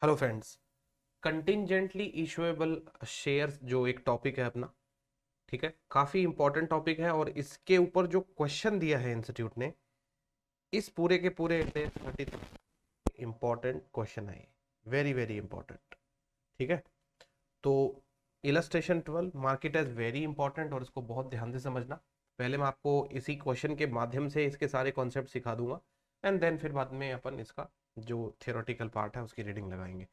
Hello friends. Contingently issuable shares जो एक topic है अपना, ठीक है, काफी इंपॉर्टेंट टॉपिक है और इसके ऊपर जो क्वेश्चन दिया है इंस्टीट्यूट ने, इस पूरे के पूरे इंपॉर्टेंट क्वेश्चन है, वेरी वेरी इंपॉर्टेंट। ठीक है, तो illustration 12 market as very important और इसको बहुत ध्यान से समझना। पहले मैं आपको इसी क्वेश्चन के माध्यम से इसके सारे कॉन्सेप्ट सिखा दूंगा एंड देन फिर बाद में अपन इसका जो थियोरेटिकल पार्ट है उसकी रीडिंग लगाएंगे।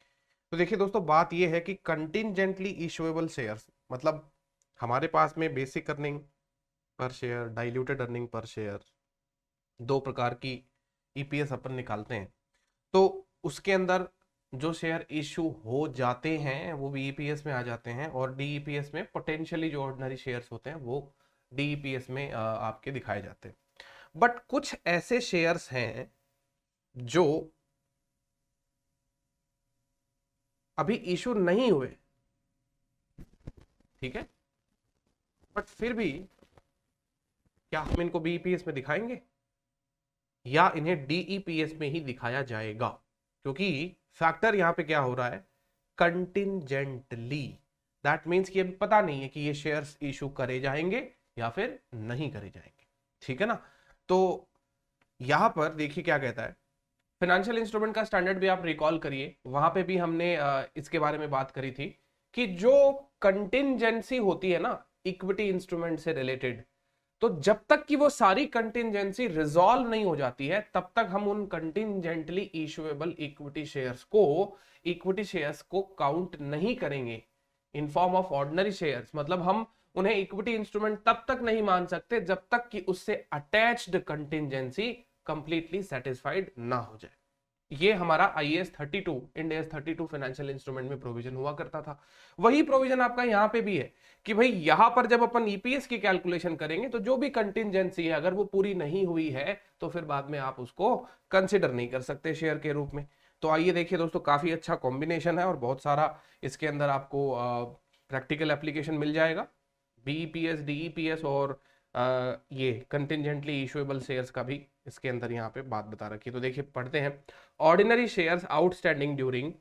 तो देखिए दोस्तों, बात यह है कि कंटिंजेंटली इशुएबल शेयर्स मतलब हमारे पास में basic earning per share, diluted earning per share, दो प्रकार की ईपीएस अपन निकालते हैं। तो उसके अंदर जो शेयर इशू हो जाते हैं वो भी ईपीएस में आ जाते हैं और डीईपीएस में पोटेंशियली जो ऑर्डिनरी शेयर्स होते हैं वो डीईपीएस में आपके दिखाए जाते हैं। बट कुछ ऐसे शेयर्स हैं जो अभी इशू नहीं हुए, ठीक है, बट फिर भी क्या हम इनको बीईपीएस में दिखाएंगे या इन्हें डीईपीएस में ही दिखाया जाएगा? क्योंकि फैक्टर यहां पे क्या हो रहा है, कंटिंजेंटली। दैट मींस कि अभी पता नहीं है कि ये शेयर्स इशू करे जाएंगे या फिर नहीं करे जाएंगे। ठीक है ना। तो यहां पर देखिए क्या कहता है, फाइनेंशियल इंस्ट्रूमेंट का स्टैंडर्ड भी आप रिकॉल करिए, वहां पे भी हमने इसके बारे में बात करी थी कि जो कंटिंजेंसी होती है ना इक्विटी इंस्ट्रूमेंट से रिलेटेड, तो जब तक कि वो सारी कंटिंजेंसी रिजॉल्व नहीं हो जाती है तब तक हम उन कंटिंजेंटली इशुएबल इक्विटी शेयर्स को काउंट नहीं करेंगे in form of ordinary shares. मतलब हम उन्हें इक्विटी इंस्ट्रूमेंट तब तक नहीं मान सकते जब तक कि उससे अटैच्ड कंटिंजेंसी कंप्लीटली सेटिस्फाइड ना हो जाए। ये हमारा IAS 32 end S 32 financial instrument में प्रोविजन हुआ करता था। वही प्रोविजन आपका यहां पे भी है कि भाई यहां पर जब अपन ईपीएस की कैलकुलेशन करेंगे तो जो भी कंटिंजेंसी है अगर वो पूरी नहीं हुई है तो फिर बाद में आप उसको कंसिडर नहीं कर सकते शेयर के रूप में। तो आइए देखिए दोस्तों, काफी अच्छा कॉम्बिनेशन है और बहुत सारा इसके अंदर आपको प्रैक्टिकल एप्लीकेशन मिल जाएगा। बीईपीएस, डीईपीएस और ये कंटिंजेंटली इशुएबल शेयर्स का भी इसके अंदर यहाँ पे बात बता रखी है। तो देखिए पढ़ते हैं, ऑर्डिनरी शेयर्स आउटस्टैंडिंग ड्यूरिंग,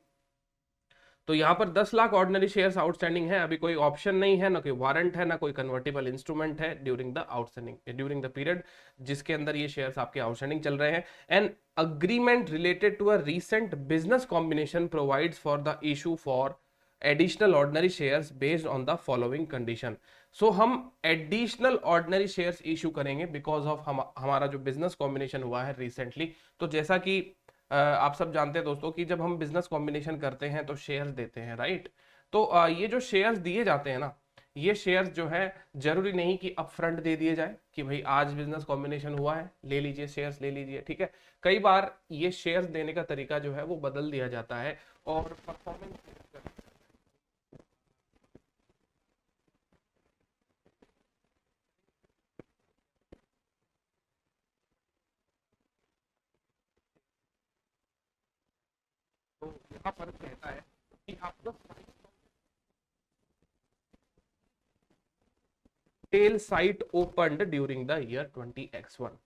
तो यहाँ पर 10 लाख ऑर्डिनरी शेयर्स आउटस्टैंडिंग है, अभी कोई ऑप्शन नहीं है, ना कोई वारंट है, ना कोई कन्वर्टेबल इंस्ट्रूमेंट है during the outstanding during the period जिसके अंदर ये शेयर्स आपके आउटस्टैंडिंग चल रहे हैं। An agreement related to a recent business combination provides for the issue for additional ordinary shares based on the following condition. So हम additional ordinary shares issue करेंगे because of हमारा जो बिजनेस कॉम्बिनेशन हुआ है recently. तो जैसा कि आप सब जानते हैं दोस्तों कि जब हम बिजनेस कॉम्बिनेशन करते हैं तो शेयर्स देते हैं, राइट। तो ये जो शेयर्स दिए जाते हैं ना, ये शेयर्स जो है जरूरी नहीं कि अपफ्रंट दे दिए जाए कि भाई आज बिजनेस कॉम्बिनेशन हुआ है ले लीजिए शेयर्स ले लीजिए, ठीक है। कई बार ये शेयर्स देने का तरीका जो है वो बदल दिया जाता है और परफॉर्मेंस तो यहाँ पर कहता है कि आप जो retail site opened during the year 20x1।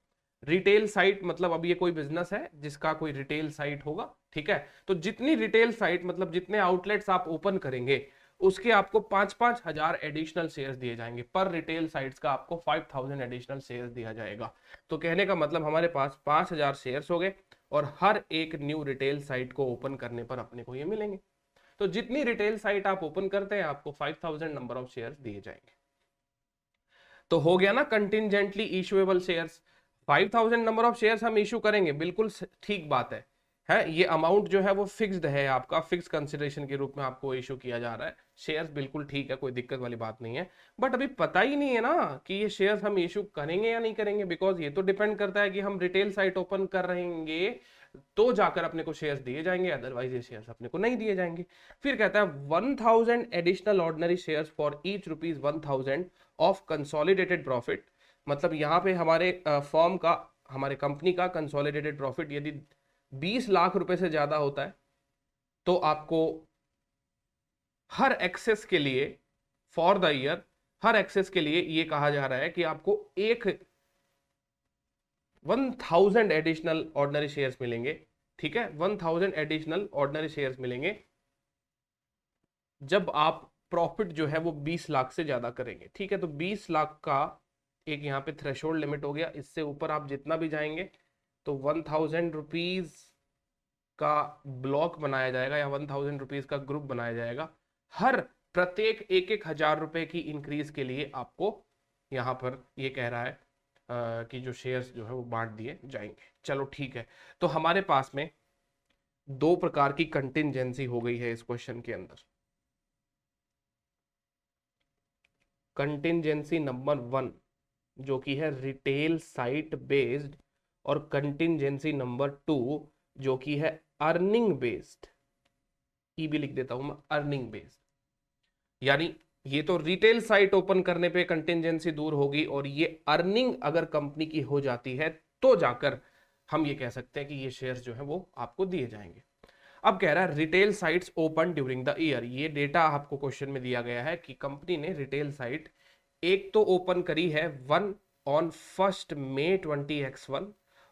Retail site मतलब अब ये कोई बिजनेस है जिसका कोई रिटेल साइट होगा, ठीक है। तो जितनी रिटेल साइट मतलब जितने आउटलेट्स आप ओपन करेंगे उसके आपको 5,500 एडिशनल शेयर्स दिए जाएंगे। पर रिटेल साइट्स का आपको 5,000 एडिशनल शेयर्स दिया जाएगा। तो कहने का मतलब हमारे पास 5,000 शेयर्स हो गए और हर एक न्यू रिटेल साइट को ओपन करने पर अपने को ये मिलेंगे। तो जितनी रिटेल साइट आप ओपन करते हैं आपको 5,000 नंबर ऑफ शेयर्स दिए जाएंगे। तो हो गया ना contingently issuable shares. 5,000 number of shares हम इशू करेंगे, बिल्कुल ठीक बात है ये अमाउंट जो है वो फिक्स्ड है, आपका फिक्स कंसिडरेशन के रूप में आपको इशू किया जा रहा है शेयर्स, बिल्कुल ठीक है, कोई दिक्कत वाली बात नहीं है। बट अभी पता ही नहीं है ना कि ये शेयर्स हम इशू करेंगे या नहीं करेंगे, बिकॉज ये तो डिपेंड करता है कि हम रिटेल साइट ओपन कर रहेंगे तो जाकर अपने को शेयर्स दिए जाएंगे, अदरवाइज ये शेयर्स अपने को नहीं दिए जाएंगे। फिर कहता है 1,000 additional ordinary shares for each ₹1,000 of consolidated profit. मतलब यहाँ पे हमारे फर्म का, हमारे कंपनी का कंसोलिडेटेड प्रॉफिट यदि 20 लाख रुपए से ज्यादा होता है तो आपको हर एक्सेस के लिए फॉर द ईयर, हर एक्सेस के लिए ये कहा जा रहा है कि आपको एक 1,000 एडिशनल ऑर्डिनरी शेयर्स मिलेंगे ठीक है, 1000 एडिशनल ऑर्डिनरी शेयर्स मिलेंगे जब आप प्रॉफिट जो है वो 20 लाख से ज्यादा करेंगे। ठीक है, तो 20 लाख का एक यहाँ पे थ्रेशोल्ड लिमिट हो गया, इससे ऊपर आप जितना भी जाएंगे तो 1000 रुपीज का ब्लॉक बनाया जाएगा या 1000 रुपीज का ग्रुप बनाया जाएगा। हर प्रत्येक 1,000 रुपए की इंक्रीज के लिए आपको यहाँ पर ये कह रहा है कि जो शेयर्स जो है वो बांट दिए जाएंगे। चलो ठीक है, तो हमारे पास में दो प्रकार की कंटिंजेंसी हो गई है इस क्वेश्चन के अंदर। कंटिंजेंसी नंबर 1 जो कि है रिटेल साइट बेस्ड, और कंटिंजेंसी नंबर 2 जो कि है अर्निंग बेस्ड। ई भी लिख देता हूं मैं, अर्निंग बेस्ड। यानी ये तो रिटेल साइट ओपन करने पे कंटिंजेंसी दूर होगी, और ये अर्निंग अगर कंपनी की हो जाती है तो जाकर हम ये कह सकते हैं कि ये शेयर्स जो है वो आपको दिए जाएंगे। अब कह रहा है retail sites open during the year. ये डेटा आपको क्वेश्चन में दिया गया है कि कंपनी ने रिटेल साइट एक तो ओपन करी है 1 May 20X1,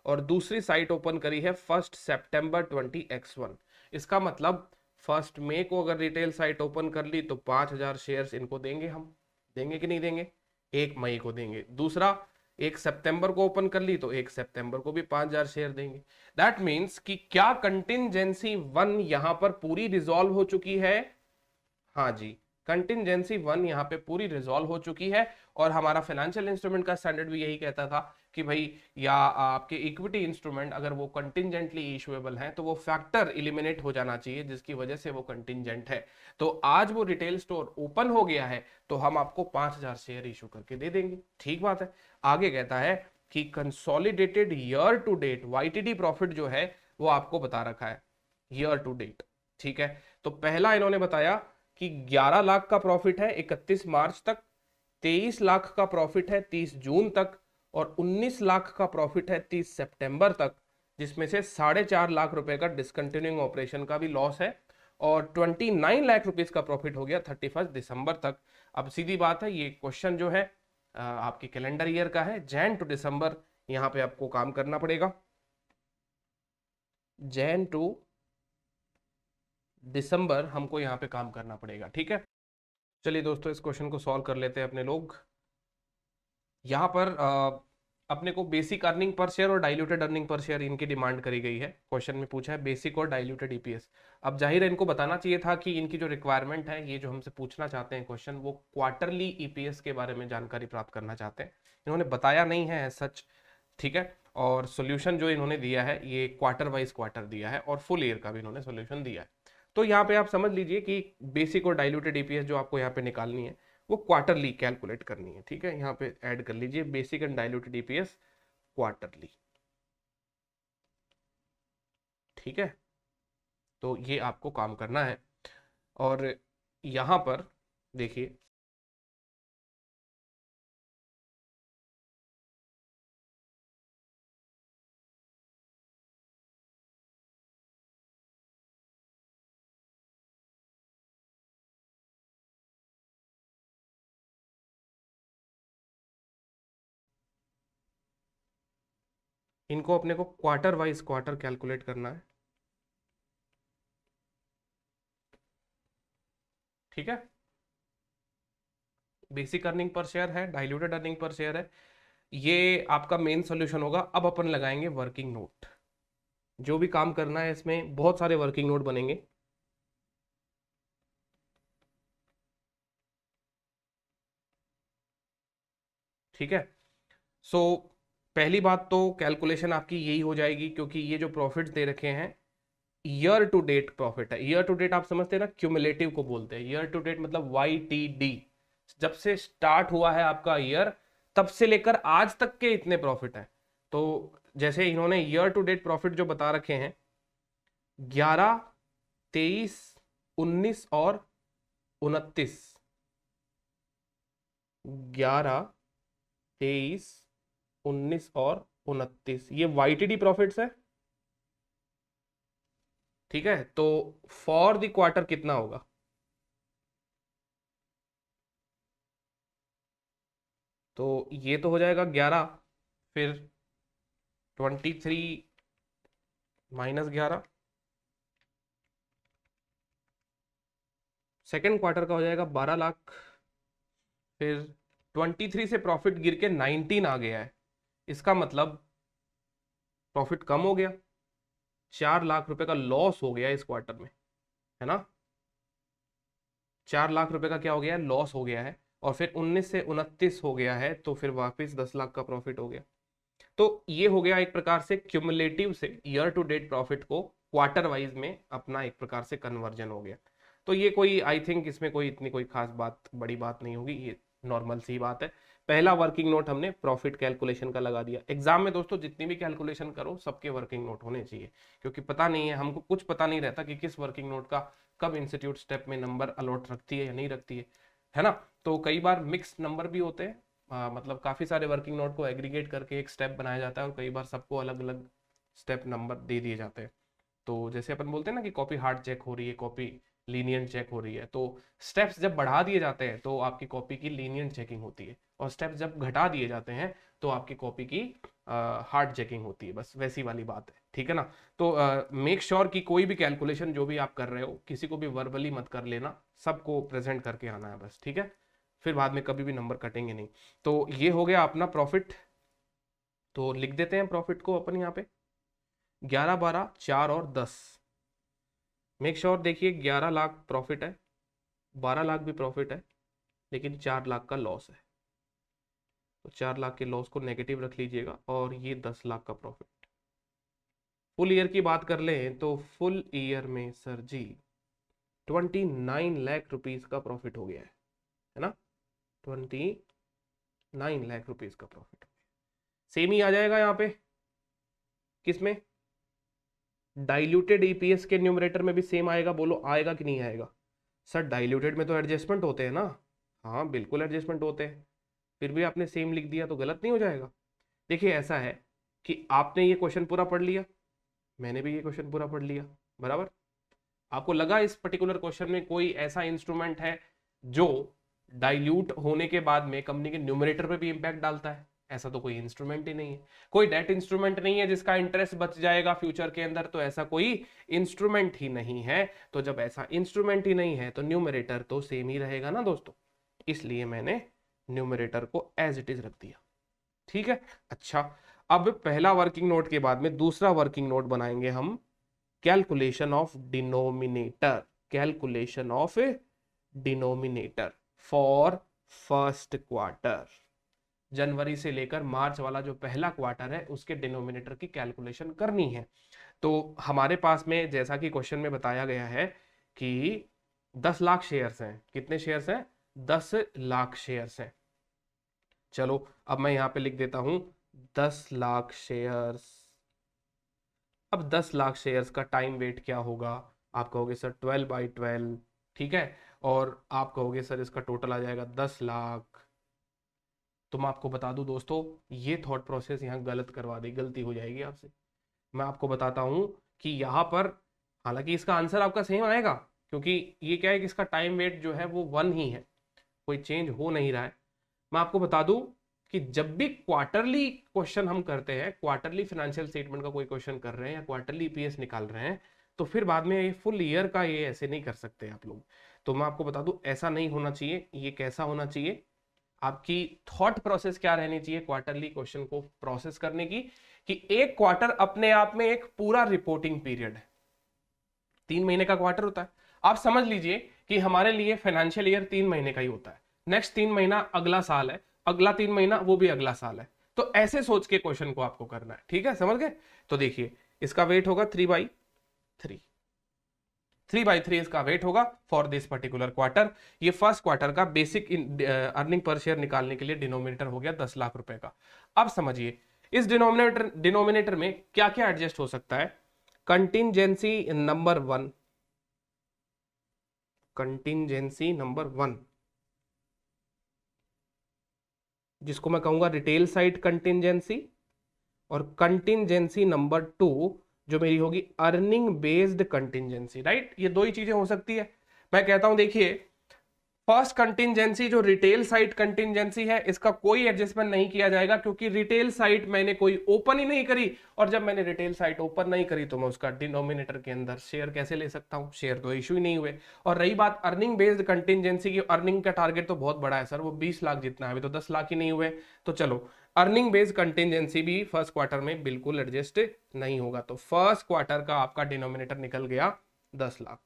और दूसरी साइट ओपन करी है 1 September 20X1। इसका मतलब 1 मई को अगर रिटेल साइट ओपन कर ली तो 5000 शेयर्स इनको देंगे, हम देंगे कि नहीं देंगे? 1 मई को देंगे। दूसरा 1 सितंबर को ओपन कर ली तो 1 सितंबर को भी 5000 शेयर देंगे। दैट मीन्स कि क्या कंटिंजेंसी 1 यहां पर पूरी रिजॉल्व हो चुकी है? हाँ जी, कंटिंजेंसी 1 यहाँ पे पूरी रिजॉल्व हो चुकी है। और हमारा फाइनेंशियल इंस्ट्रूमेंट का स्टैंडर्ड भी यही कहता था कि भाई या आपके इक्विटी इंस्ट्रूमेंट अगर वो कंटिंजेंटली इशुएबल हैं तो वो फैक्टर इलिमिनेट हो जाना चाहिए जिसकी वजह से वो कंटिंजेंट है। तो आज वो रिटेल स्टोर ओपन हो गया है तो हम आपको 5000 शेयर इशू करके दे देंगे। ठीक बात है। आगे कहता है कि consolidated year to date YTD profit जो है वो आपको बता रखा है ईयर टू डेट। ठीक है, तो पहला इन्होंने बताया कि 11 लाख का प्रॉफिट है 31 मार्च तक, 23 लाख का प्रॉफिट है 30 जून तक, और 19 लाख का प्रॉफिट है 30 सितंबर तक, जिसमें से 4.5 लाख रुपए का डिसकंटिन्यूइंग ऑपरेशन का भी लॉस है, और 29 लाख रुपीस का प्रॉफिट हो गया 31 दिसंबर तक। अब सीधी बात है, ये क्वेश्चन जो है आपके कैलेंडर ईयर का है, जैन टू दिसंबर यहां पे आपको काम करना पड़ेगा, जैन टू दिसंबर हमको यहाँ पे काम करना पड़ेगा। ठीक है, चलिए दोस्तों इस क्वेश्चन को सॉल्व कर लेते हैं अपने लोग। यहाँ पर अपने को बेसिक अर्निंग पर शेयर और डाइल्यूटेड अर्निंग पर शेयर इनकी डिमांड करी गई है। क्वेश्चन में पूछा है बेसिक और डाइल्यूटेड ईपीएस। अब जाहिर है इनको बताना चाहिए था कि इनकी जो रिक्वायरमेंट है, ये जो हमसे पूछना चाहते हैं क्वेश्चन, वो क्वार्टरली ईपीएस के बारे में जानकारी प्राप्त करना चाहते हैं। इन्होंने बताया नहीं है सच। ठीक है, और सोल्यूशन जो इन्होंने दिया है ये क्वार्टर वाइज क्वार्टर दिया है, और फुल ईयर का भी इन्होंने सोल्यूशन दिया है। तो यहाँ पे आप समझ लीजिए कि बेसिक और डाइल्यूटेड ईपीएस जो आपको यहाँ पे निकालनी है वो क्वार्टरली कैलकुलेट करनी है। ठीक है, यहाँ पे ऐड कर लीजिए basic and diluted EPS quarterly. ठीक है, तो ये आपको काम करना है। और यहां पर देखिए इनको अपने को क्वार्टर वाइज क्वार्टर कैलकुलेट करना है। ठीक है, बेसिक अर्निंग पर शेयर है, डाइल्यूटेड अर्निंग पर शेयर है, ये आपका मेन सोल्यूशन होगा। अब अपन लगाएंगे वर्किंग नोट। जो भी काम करना है इसमें बहुत सारे वर्किंग नोट बनेंगे। ठीक है, सो पहली बात तो कैलकुलेशन आपकी यही हो जाएगी, क्योंकि ये जो प्रॉफिट्स दे रखे हैं ईयर टू डेट प्रॉफिट है। ईयर टू डेट आप समझते हैं ना, क्यूमुलेटिव को बोलते हैं। ईयर टू डेट मतलब YTD, जब से स्टार्ट हुआ है आपका ईयर तब से लेकर आज तक के इतने प्रॉफिट है। तो जैसे इन्होंने ईयर टू डेट प्रॉफिट जो बता रखे हैं 11, 23, 19 और 29, 11, 23, 19 और 29 ये YTD प्रॉफिट्स है। ठीक है, तो फॉर द क्वार्टर कितना होगा? तो ये तो हो जाएगा 11, फिर 23, -11, सेकेंड क्वार्टर का हो जाएगा 12 लाख, फिर 23 से प्रॉफिट गिर के 19 आ गया है, इसका मतलब प्रॉफिट कम हो गया, 4 लाख रुपए का लॉस हो गया इस क्वार्टर में, है ना। 4 लाख रुपए का क्या हो गया है, लॉस हो गया है, और फिर 19 से 29 हो गया है, तो फिर वापस 10 लाख का प्रॉफिट हो गया। तो ये हो गया एक प्रकार से क्यूमुलेटिव से ईयर टू डेट प्रॉफिट को क्वार्टर वाइज में अपना एक प्रकार से कन्वर्जन हो गया। तो ये कोई आई थिंक इसमें कोई इतनी कोई खास बात, बड़ी बात नहीं होगी, ये नॉर्मल सी बात है। पहला वर्किंग नोट हमने प्रॉफिट कैलकुलेशन का लगा दिया। एग्जाम में दोस्तों जितनी भी कैलकुलेशन करो सबके वर्किंग नोट होने चाहिए, क्योंकि पता नहीं है, हमको कुछ पता नहीं रहता कि किस वर्किंग नोट का कब इंस्टीट्यूट स्टेप में नंबर अलॉट रखती है या नहीं रखती है ना। तो कई बार मिक्स नंबर भी होते हैं, मतलब काफी सारे वर्किंग नोट को एग्रीगेट करके एक स्टेप बनाया जाता है, और कई बार सबको अलग अलग स्टेप नंबर दे दिए जाते हैं। तो जैसे अपन बोलते हैं ना कि कॉपी हार्ड चेक हो रही है, कॉपी लीनियंट चेक हो रही है, तो स्टेप्स जब बढ़ा दिए जाते हैं तो आपकी कॉपी की लीनियंट चेकिंग होती है, और स्टेप्स जब घटा दिए जाते हैं तो आपकी कॉपी की हार्ड चेकिंग होती है। बस वैसी वाली बात है, ठीक है ना। तो मेक श्योर कि कोई भी कैलकुलेशन जो भी आप कर रहे हो किसी को भी वर्बली मत कर लेना, सबको प्रेजेंट करके आना है बस, ठीक है। फिर बाद में कभी भी नंबर कटेंगे नहीं। तो ये हो गया अपना प्रॉफिट, तो लिख देते हैं प्रॉफिट को अपन यहाँ पे 11, 12, 4 और 10। मेक श्योर देखिए 11 लाख प्रॉफिट है, 12 लाख भी प्रॉफिट है, लेकिन 4 लाख का लॉस है। तो 4 लाख के लॉस को नेगेटिव रख लीजिएगा, और ये 10 लाख का प्रॉफिट। फुल ईयर की बात कर लें तो फुल ईयर में सर जी 29 लाख रुपीज का प्रॉफिट हो गया है ना। 29 लाख रुपीज का प्रॉफिट, सेम ही आ जाएगा यहाँ पे, किसमें, डाइल्यूटेड ईपीएस के न्यूमरेटर में भी सेम आएगा। बोलो आएगा कि नहीं आएगा। सर डाइल्यूटेड में तो एडजस्टमेंट होते हैं ना। हाँ बिल्कुल एडजस्टमेंट होते हैं, फिर भी आपने सेम लिख दिया तो गलत नहीं हो जाएगा। देखिए ऐसा है कि आपने ये क्वेश्चन पूरा पढ़ लिया, मैंने भी ये क्वेश्चन पूरा पढ़ लिया, बराबर। आपको लगा इस पर्टिकुलर क्वेश्चन में कोई ऐसा इंस्ट्रूमेंट है जो डाइल्यूट होने के बाद में कंपनी के न्यूमरेटर पे भी इंपैक्ट डालता है? ऐसा तो कोई इंस्ट्रूमेंट ही नहीं है। कोई डेट इंस्ट्रूमेंट नहीं है जिसका इंटरेस्ट बच जाएगा फ्यूचर के अंदर, तो ऐसा कोई इंस्ट्रूमेंट ही नहीं है। तो जब ऐसा इंस्ट्रूमेंट ही नहीं है तो न्यूमरेटर तो सेम ही रहेगा ना दोस्तों, इसलिए मैंने न्यूमरेटर को एज इट इज रख दिया, ठीक है। अच्छा, अब पहला वर्किंग नोट के बाद में दूसरा वर्किंग नोट बनाएंगे हम, calculation of denominator, calculation of denominator for first quarter. जनवरी से लेकर मार्च वाला जो पहला क्वार्टर है उसके डिनोमिनेटर की कैलकुलेशन करनी है। तो हमारे पास में जैसा कि क्वेश्चन में बताया गया है कि 10 लाख शेयर्स हैं। कितने शेयर्स हैं? 10 लाख शेयर्स हैं। चलो अब मैं यहां पे लिख देता हूं 10 लाख शेयर्स। अब 10 लाख शेयर्स का टाइम वेट क्या होगा? आप कहोगे सर 12/12, ठीक है, और आप कहोगे सर इसका टोटल आ जाएगा 10 लाख। तो मैं आपको बता दूं दोस्तों, ये थॉट प्रोसेस यहाँ गलत करवा दी, गलती हो जाएगी आपसे। मैं आपको बताता हूं कि यहाँ पर हालांकि इसका आंसर आपका सेम आएगा, क्योंकि ये क्या है कि इसका टाइम वेट जो है वो 1 ही है, कोई चेंज हो नहीं रहा है। मैं आपको बता दूं कि जब भी क्वार्टरली क्वेश्चन हम करते हैं, क्वार्टरली फाइनेंशियल स्टेटमेंट का कोई क्वेश्चन कर रहे हैं या क्वार्टरली ईपीएस निकाल रहे हैं, तो फिर बाद में ये फुल ईयर का ये ऐसे नहीं कर सकते आप लोग। तो मैं आपको बता दूं ऐसा नहीं होना चाहिए। ये कैसा होना चाहिए, आपकी थॉट प्रोसेस क्या रहनी चाहिए क्वार्टरली क्वेश्चन को प्रोसेस करने की, कि एक क्वार्टर अपने आप में एक पूरा रिपोर्टिंग पीरियड है। 3 महीने का क्वार्टर होता है। आप समझ लीजिए कि हमारे लिए फाइनेंशियल ईयर 3 महीने का ही होता है। नेक्स्ट 3 महीना अगला साल है, अगला 3 महीना वो भी अगला साल है। तो ऐसे सोच के क्वेश्चन को आपको करना है, ठीक है, समझ गए। तो देखिए इसका वेट होगा 3/3, 3/3 इसका वेट होगा फॉर दिस पर्टिकुलर क्वार्टर। ये फर्स्ट क्वार्टर का बेसिक अर्निंग पर शेयर निकालने के लिए डिनोमिनेटर हो गया 10 लाख रुपए का। अब समझिए इस डिनोमिनेटर में क्या क्या एडजस्ट हो सकता है। कंटिंजेंसी नंबर 1, कंटिंजेंसी नंबर 1 जिसको मैं कहूंगा रिटेल साइड कंटिंजेंसी, और कंटिंजेंसी नंबर 2 जो मेरी होगी अर्निंग बेस्ड कंटिंजेंसी, राइट। ये दो ही चीजें हो सकती है। मैं कहता हूं देखिए फर्स्ट कंटिंजेंसी जो रिटेल साइट कंटिंजेंसी है, इसका कोई एडजस्टमेंट नहीं किया जाएगा, क्योंकि रिटेल साइट मैंने कोई ओपन ही नहीं करी, और जब मैंने रिटेल साइट ओपन नहीं करी तो मैं उसका डिनोमिनेटर के अंदर शेयर कैसे ले सकता हूं, शेयर तो इशू ही नहीं हुए। और रही बात अर्निंग बेस्ड कंटिंजेंसी की, अर्निंग का टारगेट तो बहुत बड़ा है सर, वो 20 लाख जितना है, अभी तो 10 लाख ही नहीं हुए, तो चलो अर्निंग बेस्ड कंटिंजेंसी भी फर्स्ट क्वार्टर में बिल्कुल एडजस्ट नहीं होगा। तो फर्स्ट क्वार्टर का आपका डिनोमिनेटर निकल गया 10 लाख,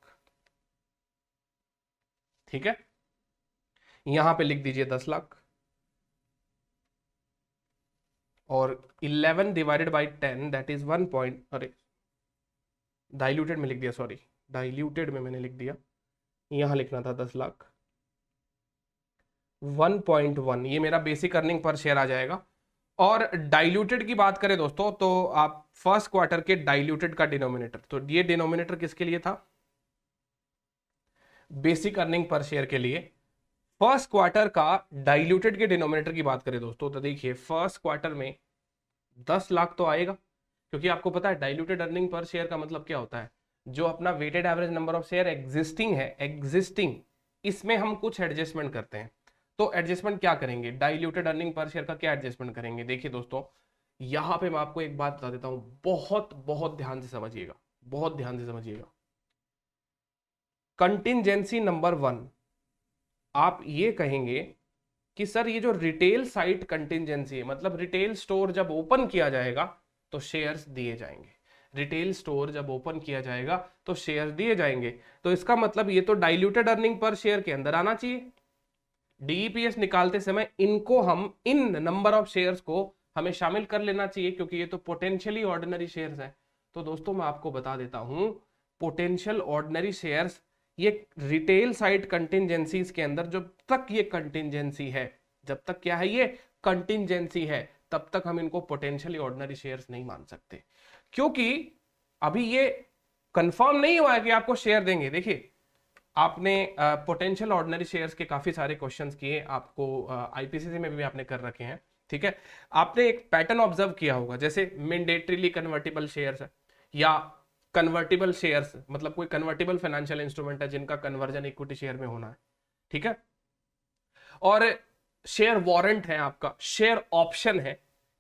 ठीक है, यहां पे लिख दीजिए 10 लाख, और 11 divided by 10 that is 1 point, अरे डाइल्यूटेड में लिख दिया, सॉरी डाइल्यूटेड में मैंने लिख दिया, यहां लिखना था 10 लाख, 1.1 ये मेरा बेसिक अर्निंग पर शेयर आ जाएगा। और डाइल्यूटेड की बात करें दोस्तों, तो आप फर्स्ट क्वार्टर के डाइल्यूटेड का डिनोमिनेटर, तो ये डिनोमिनेटर किसके लिए था, बेसिक अर्निंग पर शेयर के लिए। फर्स्ट क्वार्टर का डाइल्यूटेड के डिनोमिनेटर की बात करें दोस्तों, तो देखिए फर्स्ट क्वार्टर में 10 लाख तो आएगा, क्योंकि आपको पता है डाइल्यूटेड अर्निंग पर शेयर का मतलब क्या होता है, जो अपना weighted average number of share existing है, एग्जिस्टिंग, इसमें हम कुछ एडजस्टमेंट करते हैं। तो एडजस्टमेंट क्या करेंगे, डाइल्यूटेड अर्निंग पर शेयर का क्या एडजस्टमेंट करेंगे, देखिए दोस्तों यहां पे मैं आपको एक बात बता देता हूं, बहुत बहुत ध्यान से समझिएगा, बहुत ध्यान से समझिएगा। कंटिंजेंसी नंबर 1, आप ये कहेंगे कि सर ये जो रिटेल साइट कंटिंजेंसी है, मतलब रिटेल स्टोर जब ओपन किया जाएगा तो शेयर्स दिए जाएंगे, रिटेल स्टोर जब ओपन किया जाएगा तो शेयर दिए जाएंगे, तो इसका मतलब ये तो डाइल्यूटेड अर्निंग पर शेयर के अंदर आना चाहिए। डीईपीएस निकालते समय इनको हम, इन नंबर ऑफ शेयर्स को हमें शामिल कर लेना चाहिए, क्योंकि ये तो पोटेंशियली ऑर्डिनरी शेयर्स है। तो दोस्तों मैं आपको बता देता हूं, पोटेंशियल ऑर्डिनरी शेयर्स ये रिटेल साइट कंटिंजेंसीज के अंदर जब तक ये कंटिंजेंसी है, जब तक क्या है ये कंटिंजेंसी है, तब तक हम इनको पोटेंशियली ऑर्डिनरी शेयर्स नहीं मान सकते, क्योंकि अभी ये कंफर्म नहीं हुआ है कि आपको शेयर देंगे। देखिए आपने पोटेंशियल ऑर्डिनरी शेयर्स के काफी सारे क्वेश्चंस किए, आपको आईपीसीसी में भी आपने कर रखे हैं, ठीक है, आपने एक पैटर्न ऑब्जर्व किया होगा, जैसे मैंडेटरीली कन्वर्टिबल शेयर्स है, या कन्वर्टिबल शेयर्स, मतलब कोई कन्वर्टिबल फाइनेंशियल इंस्ट्रूमेंट है जिनका कन्वर्जन इक्विटी शेयर में होना है, ठीक है, और शेयर वारंट है, आपका शेयर ऑप्शन है।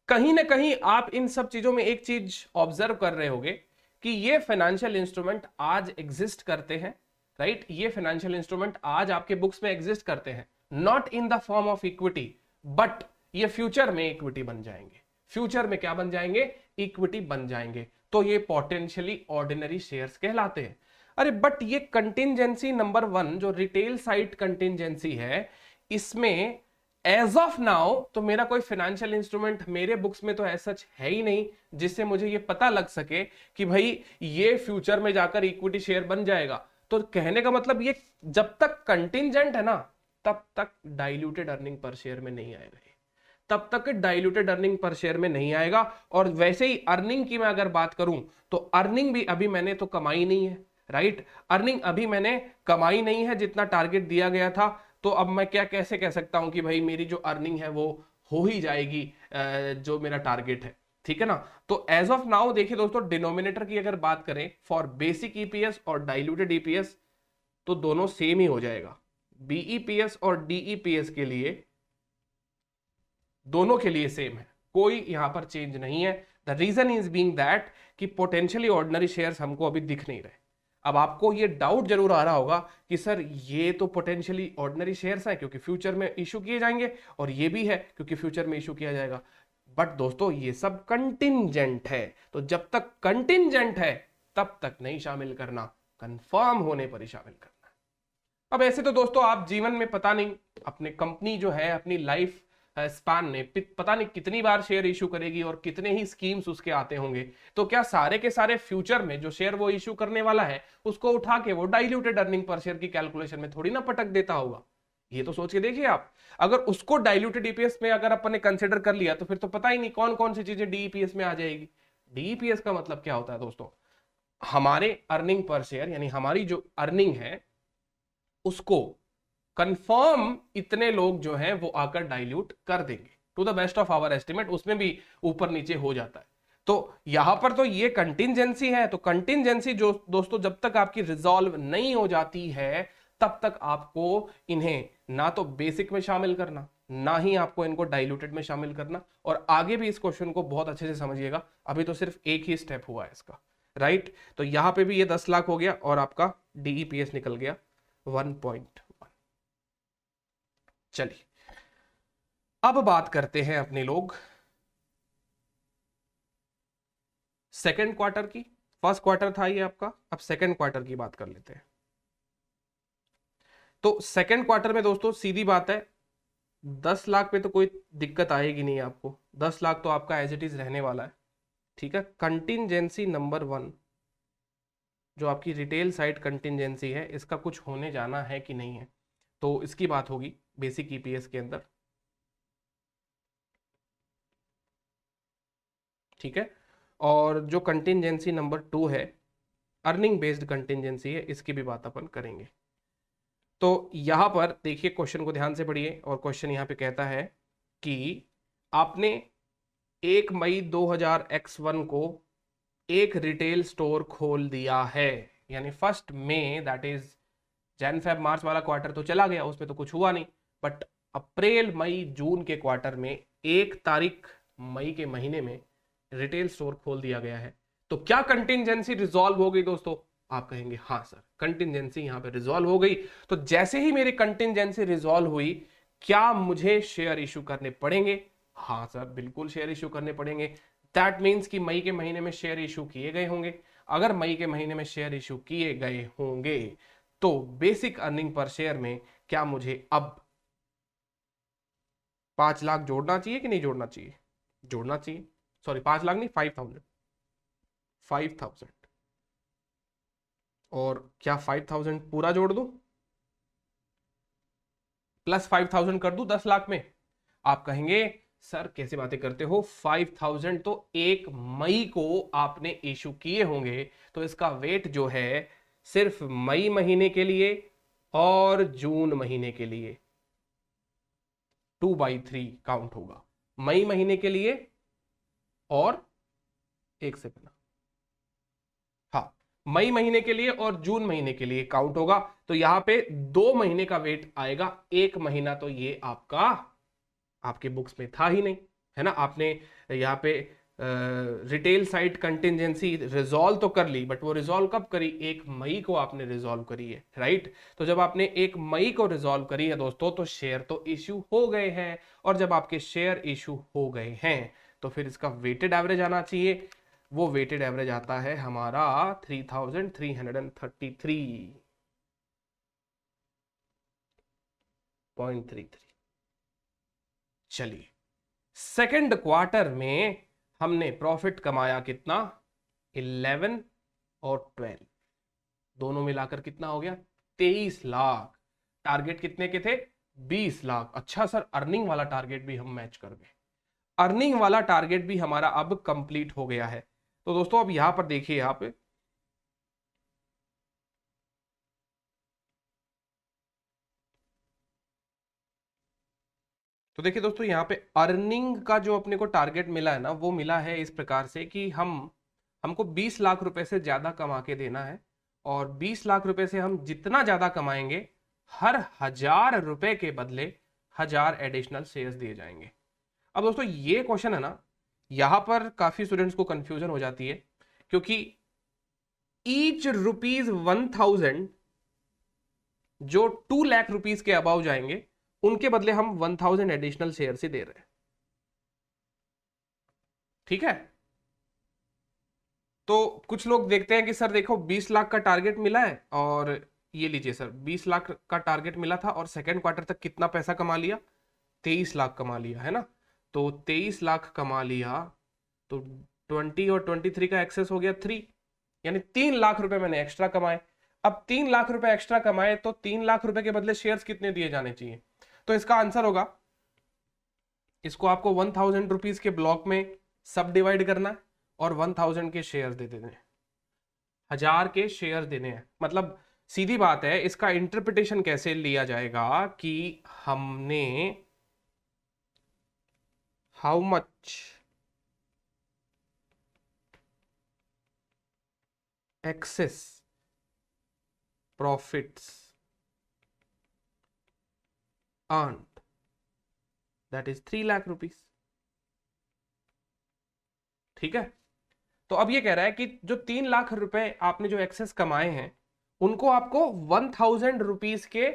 कहीं ना कहीं आप इन सब चीजों में एक चीज ऑब्जर्व कर रहे होगे कि ये फाइनेंशियल इंस्ट्रूमेंट आज एग्जिस्ट करते हैं, राइट, ये फाइनेंशियल इंस्ट्रूमेंट आज आपके बुक्स में एग्जिस्ट करते हैं, not in the form of equity, but ये फ्यूचर में इक्विटी बन जाएंगे, फ्यूचर में क्या बन जाएंगे, इक्विटी बन जाएंगे, तो ये पोटेंशियली ऑर्डिनरी शेयर्स कहलाते हैं। अरे बट ये कंटिंजेंसी नंबर 1 जो रिटेल साइट कंटिंजेंसी है, इसमें एज ऑफ नाउ तो मेरा कोई फाइनेंशियल इंस्ट्रूमेंट मेरे बुक्स में तो ऐसा सच है ही नहीं जिससे मुझे ये पता लग सके कि भाई ये फ्यूचर में जाकर इक्विटी शेयर बन जाएगा। तो कहने का मतलब ये जब तक कंटिंजेंट है ना, तब तक डाइल्यूटेड अर्निंग पर शेयर में नहीं आएगा, तब तक डाइल्यूटेड अर्निंग पर शेयर में नहीं आएगा। और वैसे ही अर्निंग की मैं अगर बात करूं तो अर्निंग भी अभी मैंने तो कमाई नहीं है, राइट, अर्निंग अभी मैंने कमाई नहीं है जितना टारगेट दिया गया था, तो अब मैं क्या कैसे कह सकता हूं कि भाई मेरी जो अर्निंग है वो हो ही जाएगी जो मेरा टारगेट है, ठीक है ना। तो एज ऑफ नाउ देखिए दोस्तों, डिनोमिनेटर की अगर बात करें फॉर बेसिक ईपीएस और डाइल्यूटेड ईपीएस तो दोनों सेम ही हो जाएगा, बीईपीएस और डीईपीएस के लिए दोनों के लिए सेम है, कोई यहां पर चेंज नहीं है। The reason is being that कि पोटेंशियली ऑर्डिनरी शेयर्स हमको अभी दिख नहीं रहे। अब आपको ये डाउट जरूर आ रहा होगा कि सर ये तो पोटेंशियली ऑर्डिनरी शेयर्स हैं क्योंकि फ्यूचर में इशू किए जाएंगे, और ये भी है क्योंकि फ्यूचर में इशू किया जाएगा, बट दोस्तों ये सब कंटिंजेंट है, तो जब तक कंटिंजेंट है तब तक नहीं शामिल करना, कंफर्म होने पर ही शामिल करना। अब ऐसे तो दोस्तों आप जीवन में पता नहीं, अपने कंपनी जो है अपनी लाइफ स्पान में पता नहीं कितनी बार शेयर इशू करेगी और कितने ही स्कीम्स उसके आते होंगे, तो क्या सारे के सारे फ्यूचर में जो शेयर वो इशू करने वाला है उसको उठा के वो डाइल्यूटेड अर्निंग पर शेयर की कैलकुलेशन में थोड़ी ना पटक देता होगा। ये तो सोच के देखिए आप, अगर उसको डाइल्यूटेड ईपीएस में अगर अपन ने कंसिडर कर लिया तो फिर तो पता ही नहीं कौन कौन सी चीजें डीईपीएस में आ जाएगी। डीईपीएस का मतलब क्या होता है दोस्तों, हमारे अर्निंग पर शेयर यानी हमारी जो अर्निंग है उसको कंफर्म इतने लोग जो हैं वो आकर डाइल्यूट कर देंगे to the best of our estimate, उसमें भी ऊपर नीचे हो जाता है। तो यहां पर तो ये कंटिंजेंसी है, तो कंटिंजेंसी जो दोस्तों जब तक आपकी रिजॉल्व नहीं हो जाती है तब तक आपको इन्हें ना तो बेसिक में शामिल करना, ना ही आपको इनको डाइल्यूटेड में शामिल करना। और आगे भी इस क्वेश्चन को बहुत अच्छे से समझिएगा, अभी तो सिर्फ एक ही स्टेप हुआ है इसका, राइट। तो यहां पे भी ये 10 लाख हो गया और आपका डीईपीएस निकल गया 1.1। चलिए अब बात करते हैं अपने लोग सेकेंड क्वार्टर की। फर्स्ट क्वार्टर था ये आपका, अब सेकेंड क्वार्टर की बात कर लेते हैं। तो सेकेंड क्वार्टर में दोस्तों सीधी बात है, 10 लाख पे तो कोई दिक्कत आएगी नहीं आपको, 10 लाख तो आपका एज इट इज रहने वाला है, ठीक है। कंटिंजेंसी नंबर 1 जो आपकी रिटेल साइड कंटिंजेंसी है, इसका कुछ होने जाना है कि नहीं है, तो इसकी बात होगी बेसिक ईपीएस के अंदर, ठीक है। और जो कंटिंजेंसी नंबर 2 है, अर्निंग बेस्ड कंटिंजेंसी है, इसकी भी बात अपन करेंगे। तो यहां पर देखिए क्वेश्चन को ध्यान से पढ़िए, और क्वेश्चन यहां पे कहता है कि आपने 1 मई 2000x1 को एक रिटेल स्टोर खोल दिया है, यानी 1 मई, that is Jan Feb March वाला क्वार्टर तो चला गया, उसमें तो कुछ हुआ नहीं, बट अप्रैल मई जून के क्वार्टर में 1 तारीख मई के महीने में रिटेल स्टोर खोल दिया गया है। तो क्या कंटिंजेंसी रिजॉल्व हो गई दोस्तों? आप कहेंगे हाँ सर, कंटिंजेंसी यहां पे रिजॉल्व हो गई। तो जैसे ही मेरी कंटिंजेंसी रिजॉल्व हुई, क्या मुझे शेयर इशू करने पड़ेंगे? हाँ सर, बिल्कुल शेयर इशू करने पड़ेंगे। दैट मीन्स कि मई के महीने में शेयर इशू किए गए होंगे। अगर मई के महीने में शेयर इशू किए गए होंगे तो बेसिक अर्निंग पर शेयर में क्या मुझे अब 5 लाख जोड़ना चाहिए कि नहीं जोड़ना चाहिए? जोड़ना चाहिए। सॉरी, 5 लाख नहीं, 5,000, 5,000। और क्या 5,000 पूरा जोड़ दूं प्लस 5,000 कर दूं 10 लाख में? आप कहेंगे सर कैसे बातें करते हो, 5,000 तो 1 मई को आपने इशू किए होंगे, तो इसका वेट जो है सिर्फ मई महीने के लिए और जून महीने के लिए 2/3 काउंट होगा। मई महीने के लिए और एक सेकंड, हाँ, मई महीने के लिए और जून महीने के लिए काउंट होगा। तो यहां पे 2 महीने का वेट आएगा, 1 महीना तो ये आपका आपके बुक्स में था ही नहीं, है ना। आपने यहाँ पे रिटेल साइट कंटिंजेंसी रिजॉल्व तो कर ली, बट वो रिजॉल्व कब करी? 1 मई को आपने रिजॉल्व करी है, राइट। तो जब आपने 1 मई को रिजॉल्व करी है दोस्तों, तो शेयर तो इश्यू हो गए हैं, और जब आपके शेयर इश्यू हो गए हैं तो फिर इसका वेटेड एवरेज आना चाहिए। वो वेटेड एवरेज आता है हमारा 3,333.33। चलिए सेकंड क्वार्टर में हमने प्रॉफिट कमाया कितना? 11 और 12 दोनों मिलाकर कितना हो गया? 23 लाख। टारगेट कितने के थे? 20 लाख। अच्छा सर, अर्निंग वाला टारगेट भी हम मैच कर गए। अर्निंग वाला टारगेट भी हमारा अब कंप्लीट हो गया है। तो दोस्तों अब यहां पर देखिए, यहां पे तो देखिए दोस्तों, यहाँ पे अर्निंग का जो अपने को टारगेट मिला है ना, वो मिला है इस प्रकार से कि हमको 20 लाख रुपए से ज्यादा कमा के देना है, और 20 लाख रुपए से हम जितना ज्यादा कमाएंगे, हर 1,000 रुपए के बदले 1,000 एडिशनल शेयर्स दिए जाएंगे। अब दोस्तों ये क्वेश्चन है ना, यहां पर काफी स्टूडेंट्स को कंफ्यूजन हो जाती है, क्योंकि ईच ₹1,000 जो 2 लाख रुपीज के अबाव जाएंगे, उनके बदले हम 1,000 एडिशनल शेयर ही दे रहे हैं, ठीक है। तो कुछ लोग देखते हैं कि सर देखो 20 लाख का टारगेट मिला है, और ये लीजिए सर 20 लाख का टारगेट मिला था, और सेकेंड क्वार्टर तक कितना पैसा कमा लिया? 23 लाख कमा लिया, है ना। तो 23 लाख कमा लिया, तो 20 और 23 का एक्सेस हो गया 3, यानी 3 लाख रुपए मैंने एक्स्ट्रा कमाए। अब 3 लाख रुपए एक्स्ट्रा कमाए तो 3 लाख रुपए के बदले शेयर्स कितने दिए जाने चाहिए? तो इसका आंसर होगा, इसको आपको 1,000 रुपीज के ब्लॉक में सब डिवाइड करना है, और 1,000 के शेयर दे देने हैं, 1,000 के शेयर देने हैं। मतलब सीधी बात है, इसका इंटरप्रिटेशन कैसे लिया जाएगा कि हमने how much excess profits earned, that is 3 lakh rupees. ठीक है, तो अब ये कह रहा है कि जो 3 लाख रुपए आपने जो एक्सेस कमाए हैं उनको आपको 1000 रुपीज के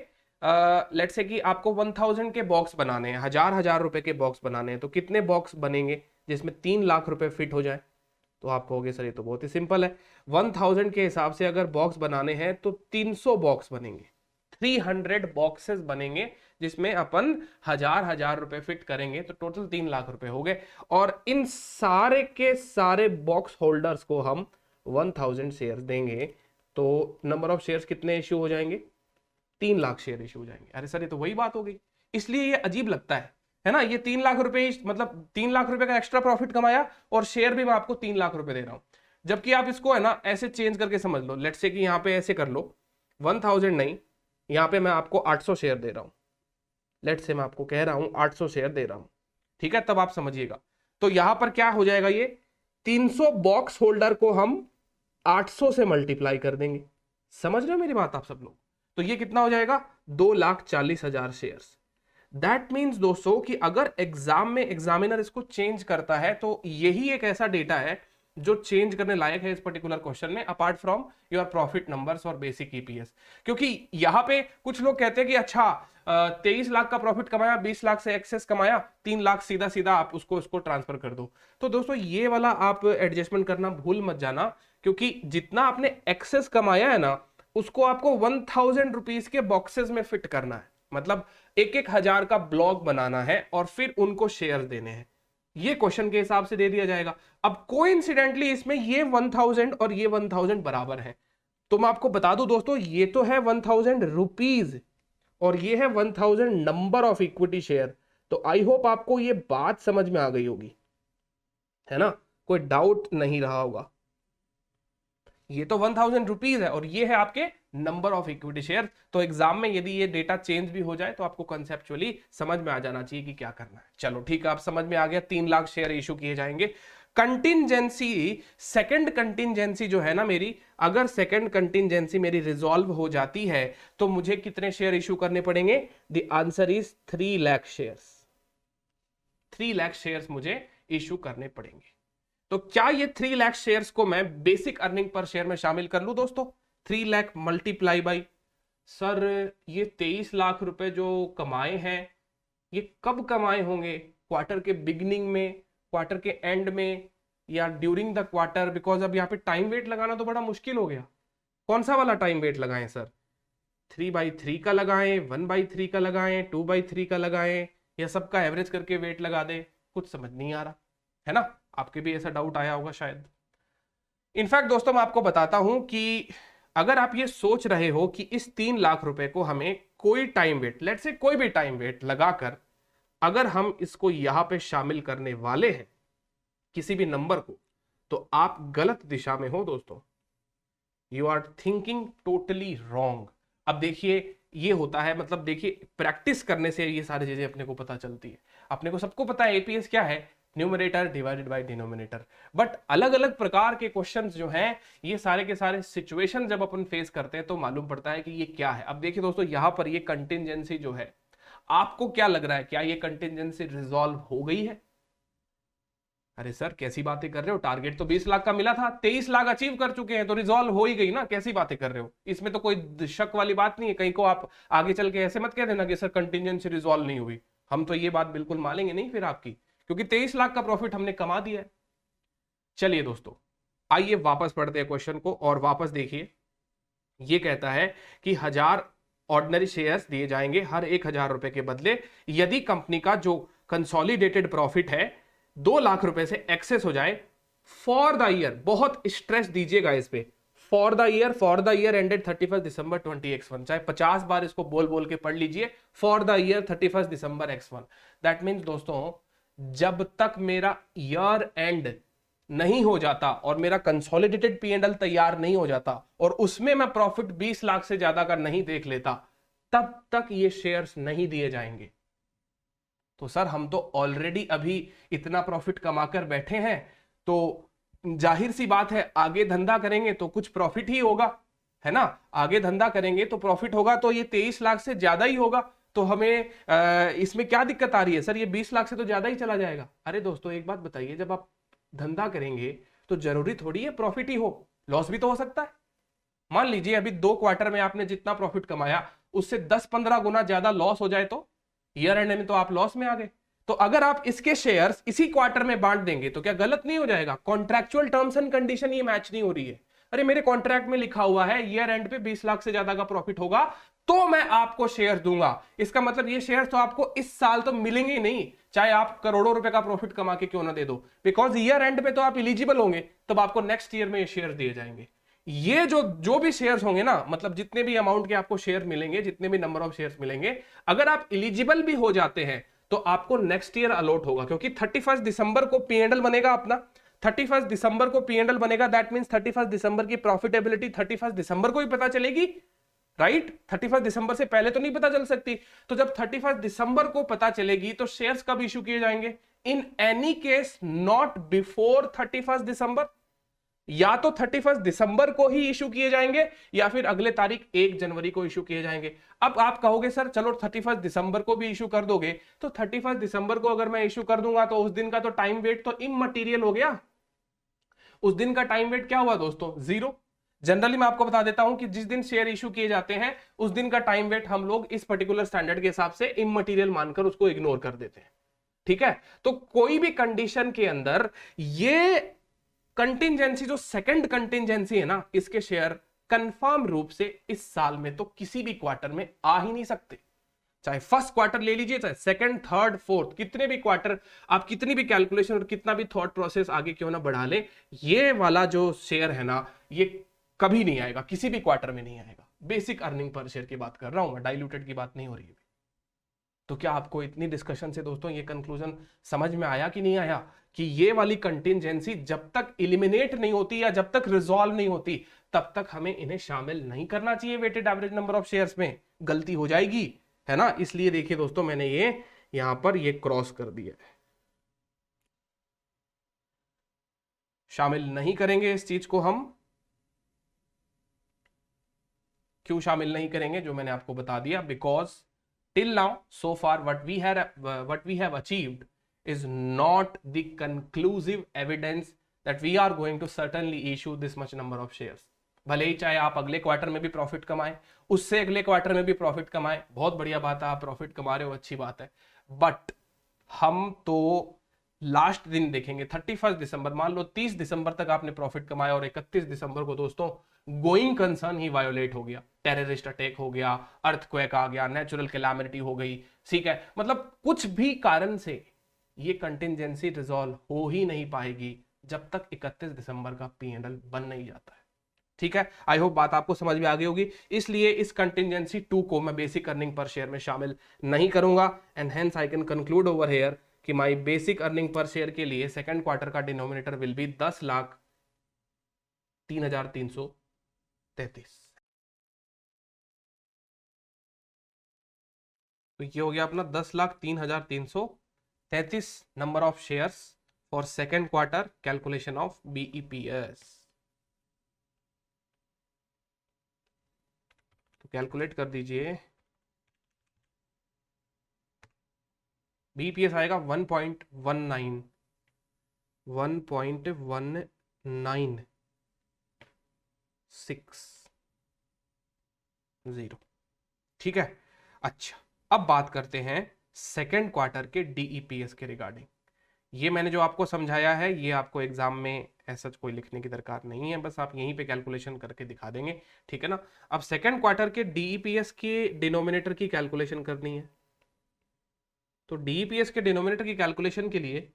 लेट्स से कि आपको 1000 के बॉक्स बनाने हैं, 1000 रुपए के बॉक्स बनाने हैं। तो कितने बॉक्स बनेंगे जिसमें 3 लाख रुपए फिट हो जाए? तो आप कहोगे सर ये तो बहुत ही सिंपल है, 1000 के हिसाब से अगर बॉक्स बनाने हैं तो 300 बॉक्स बनेंगे, 300 बॉक्सेस बनेंगे जिसमें अपन 1000 रुपए फिट करेंगे, तो टोटल 3 लाख रुपए हो गए। और इन सारे के सारे बॉक्स होल्डर्स को हम 1000 शेयर देंगे, तो नंबर ऑफ शेयर्स कितने इश्यू हो जाएंगे? 3 लाख शेयर इश्यू हो जाएंगे। अरे सर ये तो वही बात हो गई, इसलिए ये अजीब लगता है ना? ये 3 लाख रुपए, मतलब 3 लाख रुपए का एक्स्ट्रा प्रॉफिट कमाया और शेयर भी मैं आपको 3 लाख रुपए दे रहा हूं। जबकि आप इसको है ना ऐसे चेंज करके समझ लो, लेट्स से कि यहां पे ऐसे कर लो, 1000 नहीं, यहां पे मैं आपको 800 शेयर दे रहा हूं। लेट्स से मैं आपको कह रहा हूं 800 शेयर दे रहा हूं, ठीक है, तब आप समझिएगा। तो यहां पर क्या हो जाएगा, ये 300 बॉक्स होल्डर को हम 800 से मल्टीप्लाई कर देंगे। समझ रहे हो मेरी बात आप सब लोग? तो ये कितना हो जाएगा? 2,40,000 शेयर्स। दैट मीन्स दोस्तों कि अगर एग्जाम में एग्जामिनर इसको चेंज करता है तो यही एक ऐसा डेटा है जो चेंज करने लायक है इस पर्टिकुलर क्वेश्चन में, apart from your profit numbers और बेसिक ईपीएस। क्योंकि यहां पे कुछ लोग कहते हैं कि अच्छा 23 लाख का प्रॉफिट कमाया, 20 लाख से एक्सेस कमाया, 3 लाख सीधा सीधा आप उसको ट्रांसफर कर दो। तो दोस्तों ये वाला आप एडजस्टमेंट करना भूल मत जाना, क्योंकि जितना आपने एक्सेस कमाया है ना उसको आपको 1000 रुपीज के बॉक्सेस में फिट करना है, मतलब 1,000 का ब्लॉक बनाना है और फिर उनको शेयर देने हैं। ये क्वेश्चन के हिसाब से दे दिया जाएगा। अब कोइंसिडेंटली इसमें ये 1000 और ये 1000 बराबर है, तो मैं आपको बता दूं दोस्तों, ये तो है 1000 रुपीज और ये है 1000 नंबर ऑफ इक्विटी शेयर। तो आई होप आपको ये बात समझ में आ गई होगी, है ना? कोई डाउट नहीं रहा होगा। ये तो 1000 रुपीज है और ये है आपके नंबर ऑफ इक्विटी शेयर। तो एग्जाम में यदि ये डेटा चेंज भी हो जाए तो आपको कंसेप्चुअली समझ में आ जाना चाहिए कि क्या करना है। चलो ठीक है, आप समझ में आ गया, 3 लाख शेयर इशू किए जाएंगे। कंटिंजेंसी, सेकंड कंटिंजेंसी जो है ना मेरी, अगर सेकंड कंटिंजेंसी मेरी रिजॉल्व हो जाती है तो मुझे कितने शेयर इशू करने पड़ेंगे? The answer is 3 lakh shares. 3 lakh shares मुझे इशू करने पड़ेंगे। तो क्या ये 3 लाख शेयर्स को मैं बेसिक अर्निंग पर शेयर में शामिल कर लूं दोस्तों? 3 लाख मल्टीप्लाई बाई, सर ये 23 लाख रुपए जो कमाए हैं ये कब कमाए होंगे? क्वार्टर के बिगिनिंग में, क्वार्टर के एंड में, या ड्यूरिंग द क्वार्टर? बिकॉज अब यहाँ पे टाइम वेट लगाना तो बड़ा मुश्किल हो गया। कौन सा वाला टाइम वेट लगाएं सर? 3/3 का लगाएं, 1/3 का लगाएं, 2/3 का लगाएं, या सबका एवरेज करके वेट लगा दे? कुछ समझ नहीं आ रहा, है ना? आपके भी ऐसा डाउट आया होगा शायद। इनफैक्ट दोस्तों मैं आपको बताता हूं कि अगर आप ये सोच रहे हो कि इस 3 लाख रुपए को हमें कोई टाइम वेट, लेट्स से कोई भी टाइम वेट लगाकर अगर हम इसको यहां पे शामिल करने वाले हैं किसी भी नंबर को, तो आप गलत दिशा में हो दोस्तों। You are thinking totally wrong. अब देखिए ये होता है, मतलब देखिए प्रैक्टिस करने से ये सारी चीजें अपने को पता चलती है। अपने को सबको पता है एपीएस क्या है, numerator divided by denominator. But अलग अलग प्रकार के क्वेश्चंस जो हैं, ये सारे के सारे सिचुएशन जब अपन फेस करते हैं तो मालूम पड़ता है कि ये क्या है। अब देखिए दोस्तों, यहां पर ये कंटिंजेंसी जो है, आपको क्या लग रहा है, क्या ये कंटिंजेंसी रिजॉल्व हो गई है? अरे सर कैसी बातें कर रहे हो, टारगेट तो 20 लाख का मिला था, 23 लाख अचीव कर चुके हैं, तो रिजॉल्व हो ही गई ना, कैसी बातें कर रहे हो? इसमें तो कोई शक वाली बात नहीं है। कहीं को आप आगे चल के ऐसे मत कह देना कि सर कंटिंजेंसी रिजॉल्व नहीं हुई। हम तो ये बात बिल्कुल मानेंगे नहीं फिर आपकी, क्योंकि 23 लाख का प्रॉफिट हमने कमा दिया है। चलिए दोस्तों, आइए वापस पढ़ते हैं क्वेश्चन को और वापस देखिए। ये कहता है कि 1000 ऑर्डिनरी शेयर्स दिए जाएंगे हर 1000 रुपए के बदले यदि कंपनी का जो कंसोलिडेटेड प्रॉफिट है 2 लाख रुपए से एक्सेस हो जाए फॉर द ईयर। बहुत स्ट्रेस दीजिएगा इस पे, for the year ended 31 December 20x1। चाहे 50 बार इसको बोल बोल के पढ़ लीजिए, for the year 31 December x1। That means दोस्तों, जब तक मेरा ईयर एंड नहीं हो जाता और मेरा कंसोलिडेटेड P&L तैयार नहीं हो जाता और उसमें मैं प्रॉफिट 20 लाख से ज्यादा का नहीं देख लेता, तब तक ये शेयर्स नहीं दिए जाएंगे। तो सर हम तो ऑलरेडी अभी इतना प्रॉफिट कमाकर बैठे हैं, तो जाहिर सी बात है आगे धंधा करेंगे तो कुछ प्रॉफिट ही होगा, है ना? आगे धंधा करेंगे तो प्रॉफिट होगा, तो ये 23 लाख से ज्यादा ही होगा। तो हमें इसमें क्या दिक्कत आ रही है सर, ये 20 लाख से तो ज्यादा ही चला जाएगा। अरे दोस्तों एक बात बताइए, जब आप धंधा करेंगे तो जरूरी थोड़ी है प्रॉफिट ही हो, लॉस भी तो हो सकता है। मान लीजिए अभी 2 क्वार्टर में आपने जितना प्रॉफिट कमाया उससे 10-15 गुना ज्यादा लॉस हो जाए तो ईयर एंड में तो आप लॉस में आ गए। तो अगर आप इसके शेयर्स इसी क्वार्टर में बांट देंगे तो क्या गलत नहीं हो जाएगा? कॉन्ट्रैक्चुअल टर्म्स एंड कंडीशन ये मैच नहीं हो रही है। अरे मेरे कॉन्ट्रैक्ट में लिखा हुआ है ईयर एंड पे 20 लाख से ज्यादा का प्रॉफिट होगा तो मैं आपको शेयर दूंगा। इसका मतलब ये शेयर तो आपको इस साल तो मिलेंगे ही नहीं, चाहे आप करोड़ों रुपए का प्रॉफिट कमा के क्यों ना दे दो, बिकॉज ईयर एंड पे तो आप इलिजिबल होंगे, तब आपको नेक्स्ट ईयर में ये शेयर दिए जाएंगे। ये जो भी शेयर्स होंगे ना, मतलब जितने भी अमाउंट के आपको शेयर मिलेंगे, जितने भी नंबर ऑफ शेयर्स मिलेंगे, अगर आप इलिजिबल भी हो जाते हैं तो आपको नेक्स्ट ईयर अलॉट होगा, क्योंकि 31 दिसंबर को पीएनएल बनेगा अपना। 31 दिसंबर को पीएनएल बनेगा, दैट मींस 31 दिसंबर की प्रॉफिटेबिलिटी 31 दिसंबर को ही पता चलेगी, राइट? 31 दिसंबर से पहले तो नहीं पता चल सकती। तो जब 31 दिसंबर को पता चलेगी तो शेयर्स कब इशू किए जाएंगे? In any case not before 31 दिसंबर। या तो 31 दिसंबर को ही इशू किए जाएंगे या फिर अगले तारीख 1 जनवरी को इशू किए जाएंगे। अब आप कहोगे सर चलो 31 दिसंबर को भी इशू कर दोगे, तो 31 दिसंबर को अगर मैं इशू कर दूंगा तो उस दिन का तो टाइम वेट तो इममटीरियल हो गया। उस दिन का टाइम वेट क्या हुआ दोस्तों? 0। जनरली मैं आपको बता देता हूं कि जिस दिन शेयर इशू किए जाते हैं उस दिन का टाइम वेट हम लोग इस पर्टिकुलर स्टैंडर्ड के हिसाब से इममटीरियल मानकर उसको इग्नोर कर देते हैं, ठीक है? तो कोई भी कंडीशन के अंदर ये कंटिंजेंसी, जो सेकंड कंटिंजेंसी है ना, इसके शेयर कंफर्म रूप से इस साल में तो किसी भी क्वार्टर में आ ही नहीं सकते। चाहे फर्स्ट क्वार्टर ले लीजिए, चाहे सेकंड, थर्ड, फोर्थ, कितने भी क्वार्टर आप कितनी भी कैलकुलेशन और कितना भी थॉट प्रोसेस आगे क्यों ना बढ़ा ले, ये वाला जो शेयर है ना, ये कभी नहीं आएगा, किसी भी क्वार्टर में नहीं आएगा। बेसिक अर्निंग पर शेयर की बात कर रहा हूं मैं, डाइल्यूटेड की बात नहीं हो रही है। तो क्या आपको इतनी डिस्कशन से दोस्तों ये कंक्लूजन समझ में आया कि नहीं आया कि ये वाली कंटिंजेंसी जब तक इलिमिनेट नहीं होती या जब तक रिजॉल्व नहीं होती तब तक हमें इन्हें शामिल नहीं करना चाहिए weighted average number of shares में, गलती हो जाएगी, है ना? इसलिए देखिए दोस्तों मैंने ये यहां पर ये क्रॉस कर दिया है, शामिल नहीं करेंगे इस चीज को हम। क्यों शामिल नहीं करेंगे? जो मैंने आपको बता दिया, because till now so far what we have achieved is not the conclusive evidence that we are going to certainly issue this much number of shares। भले ही चाहे आप अगले क्वार्टर में भी प्रॉफिट कमाएं, उससे अगले क्वार्टर में भी प्रॉफिट कमाएं, बहुत बढ़िया बात है, आप प्रॉफिट कमा रहे हो, अच्छी बात है, बट हम तो लास्ट दिन देखेंगे 31 दिसंबर। मान लो 30 दिसंबर तक आपने प्रॉफिट कमाया और 31 दिसंबर को दोस्तों गोइंग कंसर्न ही वायोलेट हो गया, टेररिस्ट अटैक हो गया, अर्थक्वेक आ गया, नेचुरल कैलामिटी हो गई, ठीक है? मतलब कुछ भी कारण से ये कंटिंजेंसी रिजॉल्व हो ही नहीं पाएगी जब तक 31 दिसंबर का पीएनएल बन नहीं जाता है, ठीक है? आई होप बात आपको समझ में आ गई होगी। इसलिए इस कंटिंजेंसी 2 को मैं बेसिक अर्निंग पर शेयर में शामिल नहीं करूंगा, and hence I can conclude over here कि my basic earning per share के लिए सेकंड क्वार्टर का डिनोमिनेटर विल बी 10,03,333। तो ये हो गया अपना 10,03,333 number of shares for second quarter calculation of BEPS. तो कैलकुलेट कर दीजिए, बीईपीएस आएगा 1.1960, ठीक है? अच्छा, अब बात करते हैं सेकेंड क्वार्टर के डीईपीएस के रिगार्डिंग। ये मैंने जो आपको समझाया है ये आपको एग्जाम में ऐसा कोई लिखने की दरकार नहीं है, बस आप यहीं पे कैलकुलेशन करके दिखा देंगे, ठीक है ना? अब सेकेंड क्वार्टर के डीईपीएस के डिनोमिनेटर की कैलकुलेशन करनी है, तो डीईपीएस के डिनोमिनेटर की कैलकुलेशन के लिए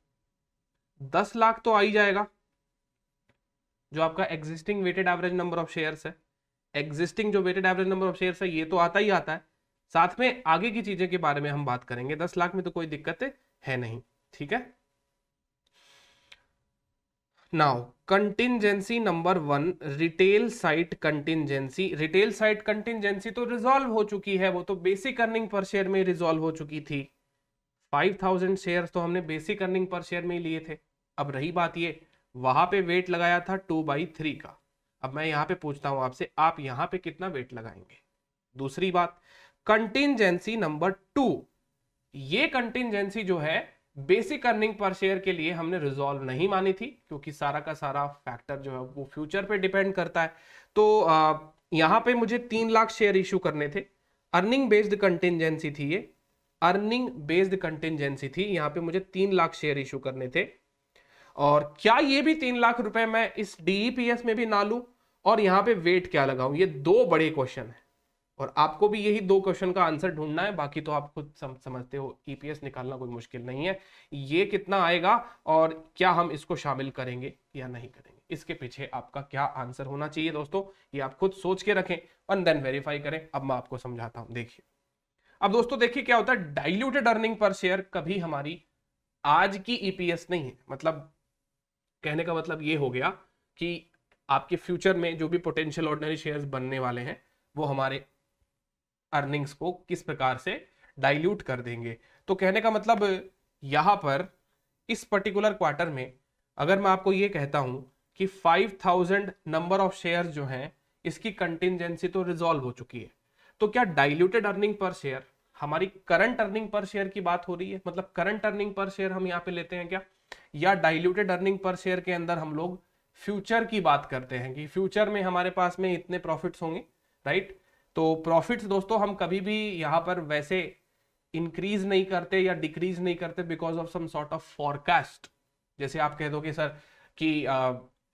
10 लाख तो आ ही जाएगा, जो आपका existing weighted average number of shares है। एग्जिस्टिंग जो weighted average number of shares है ये तो आता ही आता है, साथ में आगे की चीजें के बारे में हम बात करेंगे। 10 लाख में तो कोई दिक्कत है नहीं, ठीक है? Now contingency number 1, retail site contingency. Retail site contingency तो रिजॉल्व हो चुकी है, वो तो बेसिक अर्निंग पर शेयर में रिजॉल्व हो चुकी थी। 5000 शेयर्स तो हमने बेसिक अर्निंग पर शेयर में ही लिए थे। अब रही बात ये, वहां पे वेट लगाया था 2/3 का। अब मैं यहाँ पे पूछता हूं आपसे, आप यहाँ पे कितना वेट लगाएंगे? दूसरी बात, कंटिंजेंसी नंबर 2, ये कंटिंजेंसी जो है बेसिक अर्निंग पर शेयर के लिए हमने रिजॉल्व नहीं मानी थी, क्योंकि सारा का सारा फैक्टर जो है वो फ्यूचर पे डिपेंड करता है। तो यहां पे मुझे 3 लाख शेयर इशू करने थे, अर्निंग बेस्ड कंटिंजेंसी थी ये, अर्निंग बेस्ड कंटिंजेंसी थी, यहां पे मुझे 3 लाख शेयर इशू करने थे। और क्या ये भी 3 लाख रुपए मैं इस डीईपीएस में भी ना लूं, और यहां पे वेट क्या लगाऊं, ये 2 बड़े क्वेश्चन है, और आपको भी यही 2 क्वेश्चन का आंसर ढूंढना है, बाकी तो आप खुद समझते हो ईपीएस निकालना कोई मुश्किल नहीं है। ये कितना आएगा और क्या हम इसको शामिल करेंगे या नहीं करेंगे, इसके पीछे आपका क्या आंसर होना चाहिए दोस्तों, ये आप खुद सोच के रखें और देन वेरीफाई करें। अब मैं आपको समझाता हूं, देखिए। अब दोस्तों देखिए क्या होता है, डाइल्यूटेड अर्निंग पर शेयर कभी हमारी आज की ईपीएस नहीं है। मतलब कहने का मतलब ये हो गया कि आपके फ्यूचर में जो भी पोटेंशियल ऑर्डिनरी शेयर्स बनने वाले हैं वो हमारे अर्निंग्स को किस प्रकार से डाइल्यूट कर देंगे। तो कहने का मतलब यहां पर इस पर्टिकुलर क्वार्टर में अगर मैं आपको ये कहता हूं कि 5000 नंबर ऑफ शेयर्स जो हैं इसकी कंटिंजेंसी तो रिजॉल्व हो चुकी है, तो क्या डाइल्यूटेड अर्निंग पर शेयर हमारी करंट अर्निंग पर शेयर की बात हो रही है, मतलब करंट अर्निंग पर शेयर हम यहां पे लेते हैं क्या, या डाइल्यूटेड अर्निंग पर शेयर के अंदर हम लोग फ्यूचर की बात करते हैं कि फ्यूचर में हमारे पास में इतने प्रॉफिट्स होंगे, राइट। तो प्रॉफिट्स दोस्तों हम कभी भी यहां पर वैसे इंक्रीज नहीं करते या डिक्रीज नहीं करते because of some sort of forecast. जैसे आप कह दो कि सर कि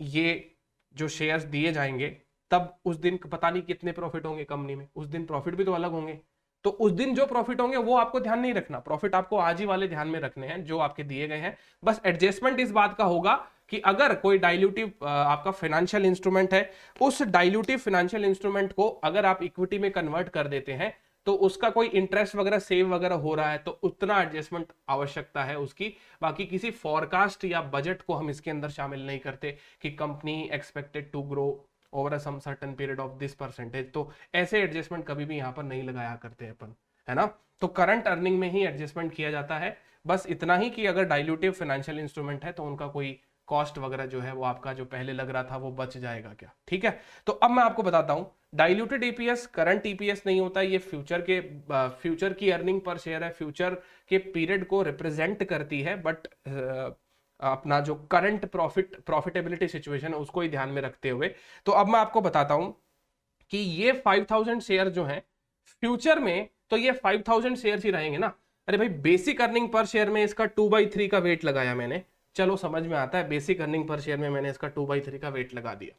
ये जो शेयर्स दिए जाएंगे तब उस दिन पता नहीं कितने प्रॉफिट होंगे कंपनी में, उस दिन प्रॉफिट भी तो अलग होंगे, तो उस दिन जो प्रॉफिट होंगे वो आपको ध्यान नहीं रखना, प्रॉफिट आपको आज ही वाले ध्यान में रखने हैं जो आपके दिए गए हैं। बस एडजस्टमेंट इस बात का होगा कि अगर कोई डाइल्यूटिव आपका फाइनेंशियल इंस्ट्रूमेंट है, उस डाइल्यूटिव फाइनेंशियल इंस्ट्रूमेंट को अगर आप इक्विटी में कन्वर्ट कर देते हैं तो उसका कोई इंटरेस्ट वगैरह सेव वगैरह हो रहा है तो उतना एडजस्टमेंट आवश्यकता है उसकी। बाकी किसी फॉरकास्ट या बजट को हम इसके अंदर शामिल नहीं करते कि company expected to grow over some certain period of this percentage, तो ऐसे एडजस्टमेंट कभी भी यहाँ पर नहीं लगाया करते अपन, है ना। तो करंट अर्निंग में ही एडजस्टमेंट किया जाता है। बस इतना ही कि अगर डाइल्यूटिव फाइनेंशियल इंस्ट्रूमेंट है तो उनका कोई कॉस्ट वगैरह जो है वो आपका जो पहले लग रहा था वो बच जाएगा क्या, ठीक है। तो अब मैं आपको बताता हूं, डाइल्यूटेड ईपीएस करंट ईपीएस नहीं होता, ये फ्यूचर की अर्निंग पर शेयर है, फ्यूचर के पीरियड को रिप्रेजेंट करती है, बट अपना जो करंट प्रॉफिटेबिलिटी सिचुएशन है उसको ही ध्यान में रखते हुए। तो अब मैं आपको बताता हूं कि ये 5000 शेयर जो हैं फ्यूचर में, तो ये 5000 शेयर ही रहेंगे ना। अरे भाई बेसिक अर्निंग पर शेयर में इसका 2/3 का वेट लगाया मैंने, चलो समझ में आता है, बेसिक अर्निंग पर शेयर में मैंने इसका 2/3 का वेट लगा दिया।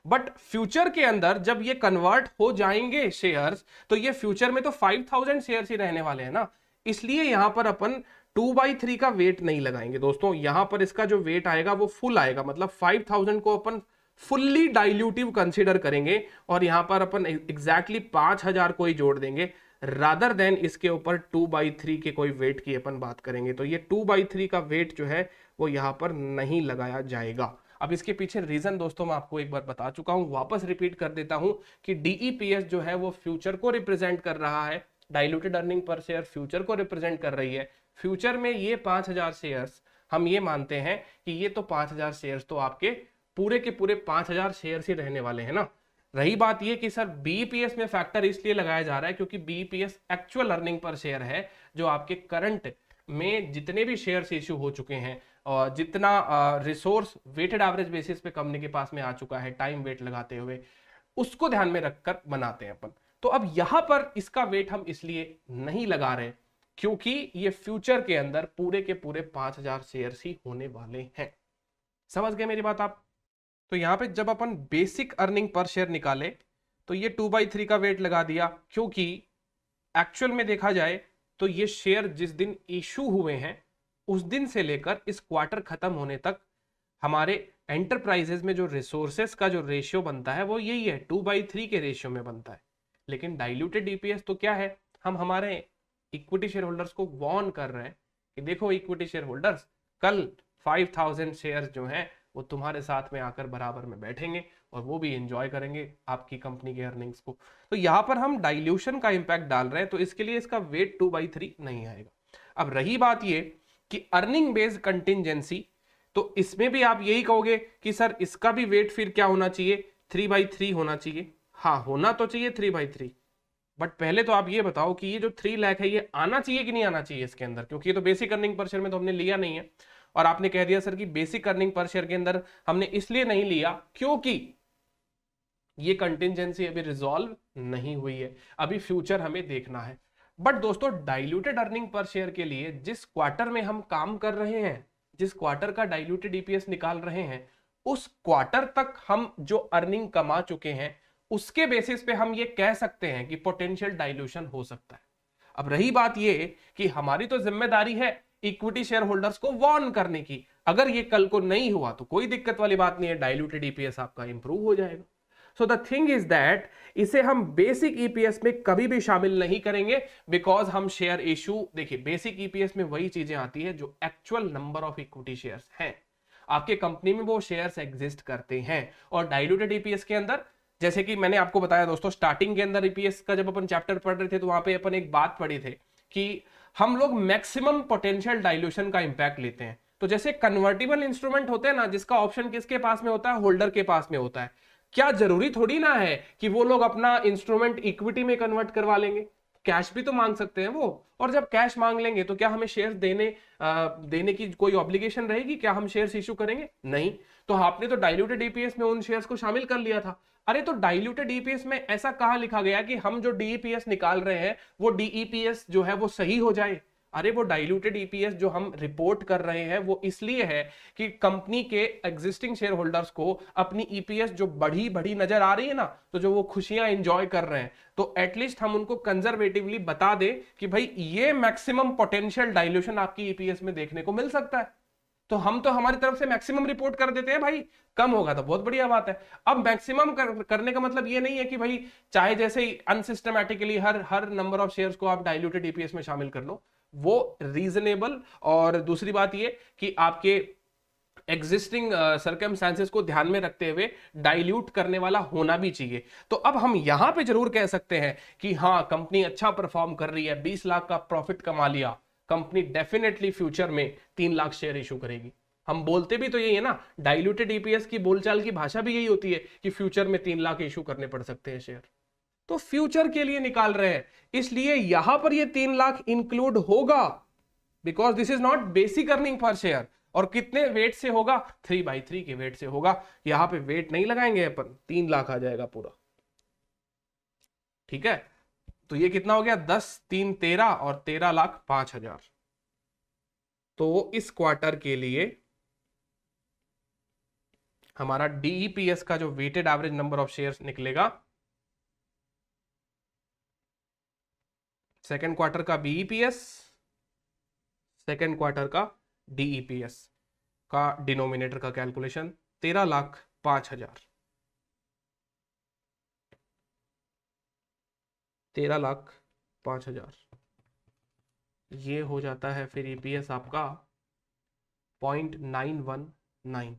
बट फ्यूचर के अंदर जब ये कन्वर्ट हो जाएंगे शेयर्स तो ये फ्यूचर में तो 5000 शेयर्स ही रहने वाले हैं ना, इसलिए यहां पर अपन 2/3 का वेट नहीं लगाएंगे दोस्तों। यहां पर इसका जो वेट आएगा वो फुल आएगा, मतलब 5000 को अपन फुल्ली डाइल्यूटिव कंसीडर करेंगे और यहां पर अपन एग्जैक्टली 5000 को ही जोड़ देंगे, रादर देन इसके ऊपर 2/3 के कोई वेट की अपन बात करेंगे। तो ये 2/3 का वेट जो है वो यहां पर नहीं लगाया जाएगा। अब इसके पीछे रीजन दोस्तों मैं आपको एक बार बता चुका हूं, वापस रिपीट कर देता हूं कि डीईपीएस जो है वो फ्यूचर को रिप्रेजेंट कर रहा है, diluted earning per share future को रिप्रेजेंट कर रही है। फ्यूचर में ये 5000 शेयर्स हम ये मानते हैं कि ये तो 5000 शेयर्स तो आपके पूरे के पूरे 5000 शेयर्स ही रहने वाले हैं ना। रही बात ये कि सर बीईपीएस में फैक्टर इसलिए लगाया जा रहा है क्योंकि बीईपीएस एक्चुअल अर्निंग पर शेयर है, जो आपके करंट में जितने भी शेयर्स इश्यू हो चुके हैं और जितना रिसोर्स वेटेड एवरेज बेसिस पे कंपनी के पास में आ चुका है टाइम वेट लगाते हुए, उसको ध्यान में रखकर बनाते हैं अपन। तो अब यहां पर इसका वेट हम इसलिए नहीं लगा रहे क्योंकि ये फ्यूचर के अंदर पूरे के पूरे 5000 शेयर्स ही होने वाले हैं। समझ गए मेरी बात आप। तो यहां पे जब अपन बेसिक अर्निंग पर शेयर निकाले तो ये 2/3 का वेट लगा दिया, क्योंकि एक्चुअल में देखा जाए तो ये शेयर जिस दिन इशू हुए हैं उस दिन से लेकर इस क्वार्टर खत्म होने तक हमारे एंटरप्राइजेज में जो रिसोर्सेस का जो रेशियो बनता है वो यही है, 2/3 के रेशियो में बनता है। लेकिन डाइल्यूटेड ईपीएस तो क्या है, हम हमारे इक्विटी शेयर होल्डर्स को वार्न कर रहे हैं कि देखो इक्विटी शेयर होल्डर्स, कल 5000 शेयर्स जो हैं वो तुम्हारे साथ में आकर बराबर में बैठेंगे और वो भी एंजॉय करेंगे आपकी कंपनी के अर्निंग्स को। तो यहां पर हम डाइल्यूशन का इंपैक्ट डाल रहे हैं, तो इसके लिए इसका वेट 2/3 नहीं आएगा। अब रही बात ये कि अर्निंग बेस्ड कंटिंजेंसी, तो इसमें भी आप यही कहोगे कि सर इसका भी वेट फिर क्या होना चाहिए, 3/3 होना चाहिए। हाँ होना तो चाहिए 3/3, बट पहले तो आप ये बताओ कि ये जो 3 लाख है ये आना चाहिए कि नहीं आना चाहिए इसके अंदर, क्योंकि ये तो बेसिक अर्निंग पर शेयर में तो हमने लिया नहीं है। और आपने कह दिया सर कि बेसिक अर्निंग पर शेयर के अंदर हमने इसलिए नहीं लिया क्योंकि ये कंटिंजेंसी अभी रिजॉल्व नहीं हुई है, अभी फ्यूचर हमें देखना है। बट दोस्तों डाइल्यूटेड अर्निंग पर शेयर के लिए जिस क्वार्टर में हम काम कर रहे हैं, जिस क्वार्टर का डाइल्यूटेड ईपीएस निकाल रहे हैं, उस क्वार्टर तक हम जो अर्निंग कमा चुके हैं उसके बेसिस पे हम ये कह सकते हैं कि पोटेंशियल डाइल्यूशन हो सकता है। अब रही बात ये कि हमारी तो जिम्मेदारी है इक्विटी शेयर होल्डर्स को वार्न करने की, अगर ये कल को नहीं हुआ तो कोई दिक्कत वाली बात नहीं है, डाइल्यूटेड ईपीएस आपका इंप्रूव हो जाएगा। So the thing is that इसे हम बेसिक ईपीएस में कभी भी शामिल नहीं करेंगे, बिकॉज हम शेयर इशू, देखिए बेसिक ईपीएस में वही चीजें आती है जो actual number of equity shares हैं, आपके कंपनी में वो शेयर्स एग्जिस्ट करते हैं। और डाइल्यूटेड ईपीएस के अंदर जैसे कि मैंने आपको बताया दोस्तों, स्टार्टिंग के अंदर ईपीएस का जब अपन चैप्टर पढ़ रहे थे तो वहां पे अपन एक बात पढ़ी थे कि हम लोग मैक्सिमम पोटेंशियल डाइल्यूशन का इंपैक्ट लेते हैं। तो जैसे कन्वर्टिबल इंस्ट्रूमेंट होते हैं ना, जिसका ऑप्शन किसके पास में होता है, होल्डर के पास में होता है, क्या जरूरी थोड़ी ना है कि वो लोग अपना इंस्ट्रूमेंट इक्विटी में कन्वर्ट करवा लेंगे, कैश भी तो मांग सकते हैं वो। और जब कैश मांग लेंगे तो क्या हमें शेयर्स देने की कोई ऑब्लिगेशन रहेगी, क्या हम शेयर्स इशू करेंगे? नहीं। तो आपने तो डाइल्यूटेड ईपीएस में उन शेयर्स को शामिल कर लिया था। अरे तो डाइल्यूटेड ईपीएस में ऐसा कहां लिखा गया कि हम जो डीईपीएस निकाल रहे हैं वो डीईपीएस जो है वो सही हो जाए? अरे वो डाइल्यूटेड ईपीएस जो हम रिपोर्ट कर रहे हैं वो इसलिए है कि कंपनी के एग्जिस्टिंग शेयर होल्डर्स को अपनी ईपीएस जो बढ़ी बढ़ी नजर आ रही है ना, तो जो वो खुशियां एंजॉय कर रहे हैं, तो एटलीस्ट हम उनको कंजर्वेटिवली बता दें कि भाई ये मैक्सिमम पोटेंशियल डाइल्यूशन आपकी ईपीएस में देखने को मिल सकता है। तो हम तो हमारी तरफ से मैक्सिमम रिपोर्ट कर देते हैं, भाई कम होगा तो बहुत बढ़िया बात है। अब मैक्सिमम करने का मतलब ये नहीं है कि भाई चाहे जैसे ही अनसिस्टमैटिकली हर नंबर ऑफ शेयर्स को आप डाइल्यूटेड ईपीएस में शामिल कर लो, वो रीजनेबल। और दूसरी बात ये कि आपके एग्जिस्टिंग सर्कमस्टांसेस को ध्यान में रखते हुए डाइल्यूट करने वाला होना भी चाहिए। तो अब हम यहां पे जरूर कह सकते हैं कि हाँ कंपनी अच्छा परफॉर्म कर रही है, 20 लाख का प्रॉफिट कमा लिया, कंपनी डेफिनेटली फ्यूचर में 3 लाख शेयर इशू करेगी। हम बोलते भी तो यही है ना, डाइल्यूटेड ईपीएस की बोलचाल की भाषा भी यही होती है कि फ्यूचर में 3 लाख इशू करने पड़ सकते हैं शेयर, तो फ्यूचर के लिए निकाल रहे हैं, इसलिए यहां पर ये 3 लाख इंक्लूड होगा, because this is not basic earning per share. और कितने वेट से होगा? 3/3 के वेट से होगा। यहां पे वेट नहीं लगाएंगे अपन, 3 लाख आ जाएगा पूरा। ठीक है, तो ये कितना हो गया? 10 3 13 और 13,05,000। तो इस क्वार्टर के लिए हमारा डीईपीएस का जो weighted average number of shares निकलेगा, सेकेंड क्वार्टर का बीईपीएस, सेकेंड क्वार्टर का डीईपीएस का डिनोमिनेटर का कैलकुलेशन 13,05,000, 13,05,000 ये हो जाता है फिर ईपीएस आपका 0.919।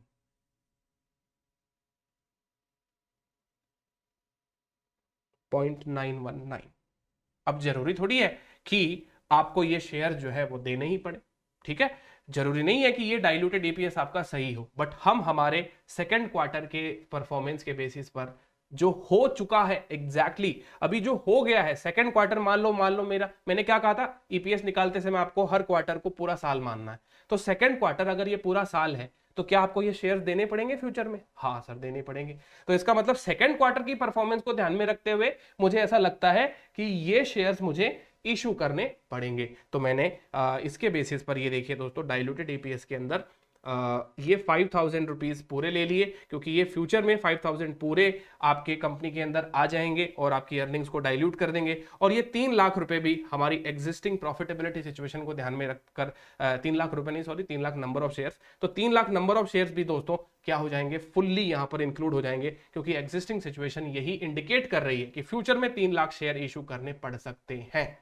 अब जरूरी थोड़ी है कि आपको ये शेयर जो है वो देने ही पड़े, ठीक है, जरूरी नहीं है कि ये डाइल्यूटेड ईपीएस आपका सही हो, बट हम हमारे सेकंड क्वार्टर के परफॉर्मेंस के बेसिस पर जो हो चुका है एग्जैक्टली अभी जो हो गया है सेकंड क्वार्टर, मान लो मैंने क्या कहा था, ईपीएस निकालते समय आपको हर क्वार्टर को पूरा साल मानना है, तो सेकंड क्वार्टर अगर ये पूरा साल है तो क्या आपको ये शेयर्स देने पड़ेंगे फ्यूचर में? हाँ सर देने पड़ेंगे। तो इसका मतलब सेकंड क्वार्टर की परफॉर्मेंस को ध्यान में रखते हुए मुझे ऐसा लगता है कि ये शेयर्स मुझे इशू करने पड़ेंगे। तो मैंने इसके बेसिस पर ये देखिए दोस्तों, डाइल्यूटेड ईपीएस के अंदर ये 5,000 रुपीज पूरे ले लिए, क्योंकि ये फ्यूचर में 5,000 पूरे आपके कंपनी के अंदर आ जाएंगे और आपकी अर्निंग्स को डाइल्यूट कर देंगे। और ये 3 लाख रुपए भी हमारी एग्जिस्टिंग प्रॉफिटेबिलिटी सिचुएशन को ध्यान में रखकर 3 लाख रुपए नहीं, sorry 3 lakh number of shares, तो 3 लाख नंबर ऑफ शेयर्स भी दोस्तों क्या हो जाएंगे, फुल्ली यहां पर इंक्लूड हो जाएंगे, क्योंकि एग्जिस्टिंग सिचुएशन यही इंडिकेट कर रही है कि फ्यूचर में 3 लाख शेयर इशू करने पड़ सकते हैं।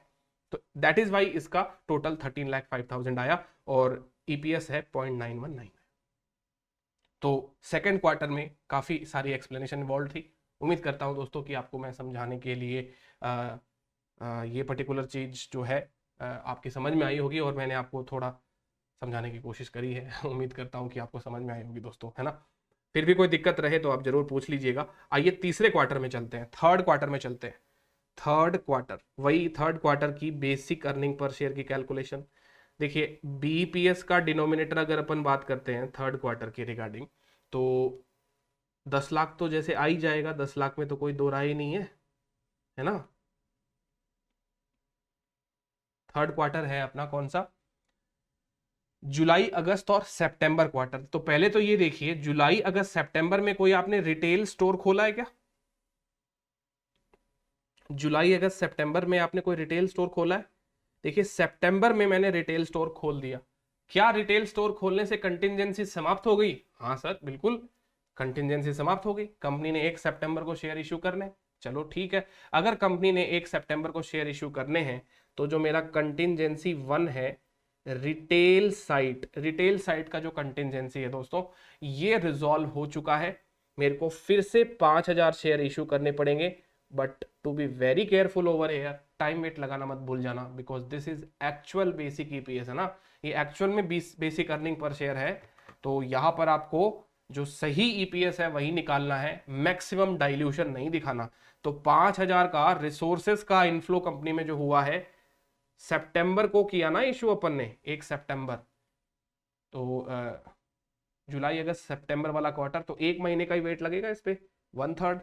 तो दैट इज वाई इसका टोटल 13,05,000 आया और ईपीएस है 0.919। तो सेकेंड क्वार्टर में काफी सारी एक्सप्लेनेशन इन्वॉल्व थी। उम्मीद करता हूं दोस्तों कि आपको मैं समझाने के लिए ये पर्टिकुलर चीज जो है आपकी समझ में आई होगी, और मैंने आपको थोड़ा समझाने की कोशिश करी है। उम्मीद करता हूं कि आपको समझ में आई होगी दोस्तों, है ना। फिर भी कोई दिक्कत रहे तो आप जरूर पूछ लीजिएगा। आइए तीसरे क्वार्टर में चलते हैं, थर्ड क्वार्टर में चलते हैं। थर्ड क्वार्टर, वही थर्ड क्वार्टर की बेसिक अर्निंग पर शेयर की कैलकुलेशन। देखिए बीईपीएस का डिनोमिनेटर अगर अपन बात करते हैं थर्ड क्वार्टर के रिगार्डिंग, तो 10 लाख तो जैसे आ ही जाएगा, 10 लाख में तो कोई दो राय ही नहीं है ना। थर्ड क्वार्टर है अपना कौन सा, जुलाई अगस्त और सितंबर क्वार्टर। तो पहले तो ये देखिए जुलाई अगस्त सितंबर में कोई आपने रिटेल स्टोर खोला है क्या? जुलाई अगस्त सितंबर में आपने कोई रिटेल स्टोर खोला है? देखिए सितंबर में मैंने रिटेल स्टोर खोल दिया। क्या रिटेल स्टोर खोलने से कंटिंजेंसी समाप्त हो गई? हाँ सर बिल्कुल, कंटिंजेंसी समाप्त हो गई। कंपनी ने 1 सितंबर को शेयर इशू करने, चलो ठीक है। अगर कंपनी ने 1 सितंबर को शेयर इशू करने हैं तो जो मेरा कंटिंजेंसी 1 है रिटेल साइट का जो कंटिंजेंसी है दोस्तों, ये रिजॉल्व हो चुका है। मेरे को फिर से 5,000 शेयर इशू करने पड़ेंगे, but to be very careful over here, time weight लगाना मत भूल जाना, because this is actual basic EPS है ना, ये एक्चुअल में बेसिक अर्निंग पर शेयर है। तो यहां पर आपको जो सही ईपीएस है वही निकालना है, मैक्सिमम डाइल्यूशन नहीं दिखाना। तो 5,000 का रिसोर्सेस का इनफ्लो कंपनी में जो हुआ है, सितंबर को किया ना इशू अपन ने 1 सितंबर, तो जुलाई अगस्त सितंबर वाला क्वार्टर, तो 1 महीने का ही वेट लगेगा इस पे। 1/3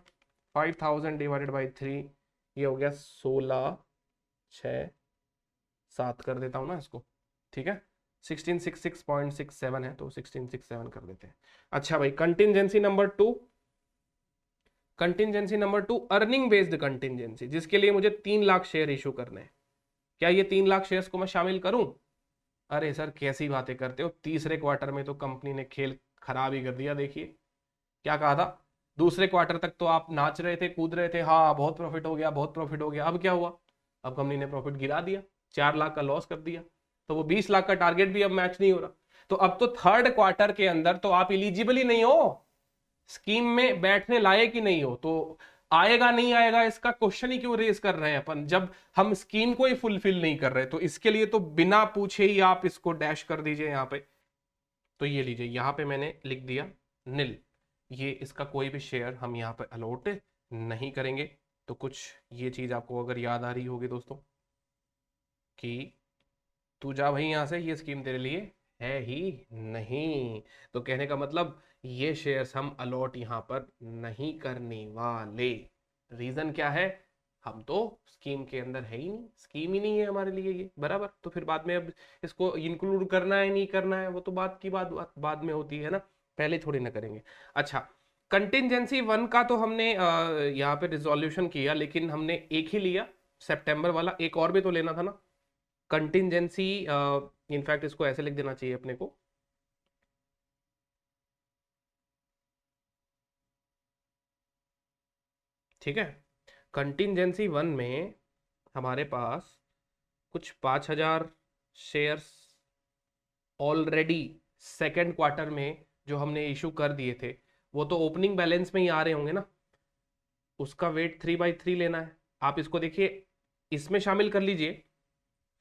5,000 डिवाइडेड बाई 3, ये हो गया 16,6,7 कर देता हूं ना इसको, ठीक है। 1666.67 है तो 1667 कर देते हैं। अच्छा भाई, contingency number two earning based contingency, जिसके लिए मुझे 3 लाख शेयर इशू करने हैं। क्या ये 3 लाख शेयर्स को मैं शामिल करूं? अरे सर कैसी बातें करते हो, तीसरे क्वार्टर में तो कंपनी ने खेल खराब ही कर दिया। देखिए क्या कहा था, दूसरे क्वार्टर तक तो आप नाच रहे थे, कूद रहे थे, हाँ बहुत प्रॉफिट हो गया, बहुत प्रॉफिट हो गया। अब क्या हुआ? अब कंपनी ने प्रॉफिट गिरा दिया, 4 लाख का लॉस कर दिया। तो वो 20 लाख का टारगेट भी अब मैच नहीं हो रहा। तो अब तो थर्ड क्वार्टर के अंदर तो आप इलिजिबल ही नहीं हो, स्कीम में बैठने लायक ही नहीं हो। तो आएगा नहीं आएगा इसका क्वेश्चन ही क्यों रेज कर रहे हैं अपन, जब हम स्कीम को ही फुलफिल नहीं कर रहे। तो इसके लिए तो बिना पूछे ही आप इसको डैश कर दीजिए यहाँ पे। तो ये लीजिए, यहाँ पे मैंने लिख दिया नील, ये इसका कोई भी शेयर हम यहाँ पे अलॉट नहीं करेंगे। तो कुछ ये चीज आपको अगर याद आ रही होगी दोस्तों कि तू जा भाई यहाँ से, ये स्कीम तेरे लिए है ही नहीं। तो कहने का मतलब ये शेयर्स हम अलॉट यहाँ पर नहीं करने वाले। रीजन क्या है? हम तो स्कीम के अंदर है ही नहीं, स्कीम ही नहीं है हमारे लिए ये, बराबर। तो फिर बाद में अब इसको इंक्लूड करना है नहीं करना है, वो तो बात की बाद में होती है ना, पहले थोड़ी ना करेंगे। अच्छा, कंटिंजेंसी 1 का तो हमने यहाँ पे रिजोल्यूशन किया, लेकिन हमने एक ही लिया सितंबर वाला, एक और भी तो लेना था ना कंटिंजेंसी। इनफैक्ट इसको ऐसे लिख देना चाहिए अपने को, ठीक है। कंटिंजेंसी 1 में हमारे पास कुछ 5,000 शेयर्स ऑलरेडी सेकेंड क्वार्टर में जो हमने इशू कर दिए थे, वो तो ओपनिंग बैलेंस में ही आ रहे होंगे ना, उसका वेट 3/3 लेना है। आप इसको देखिए, इसमें शामिल कर लीजिए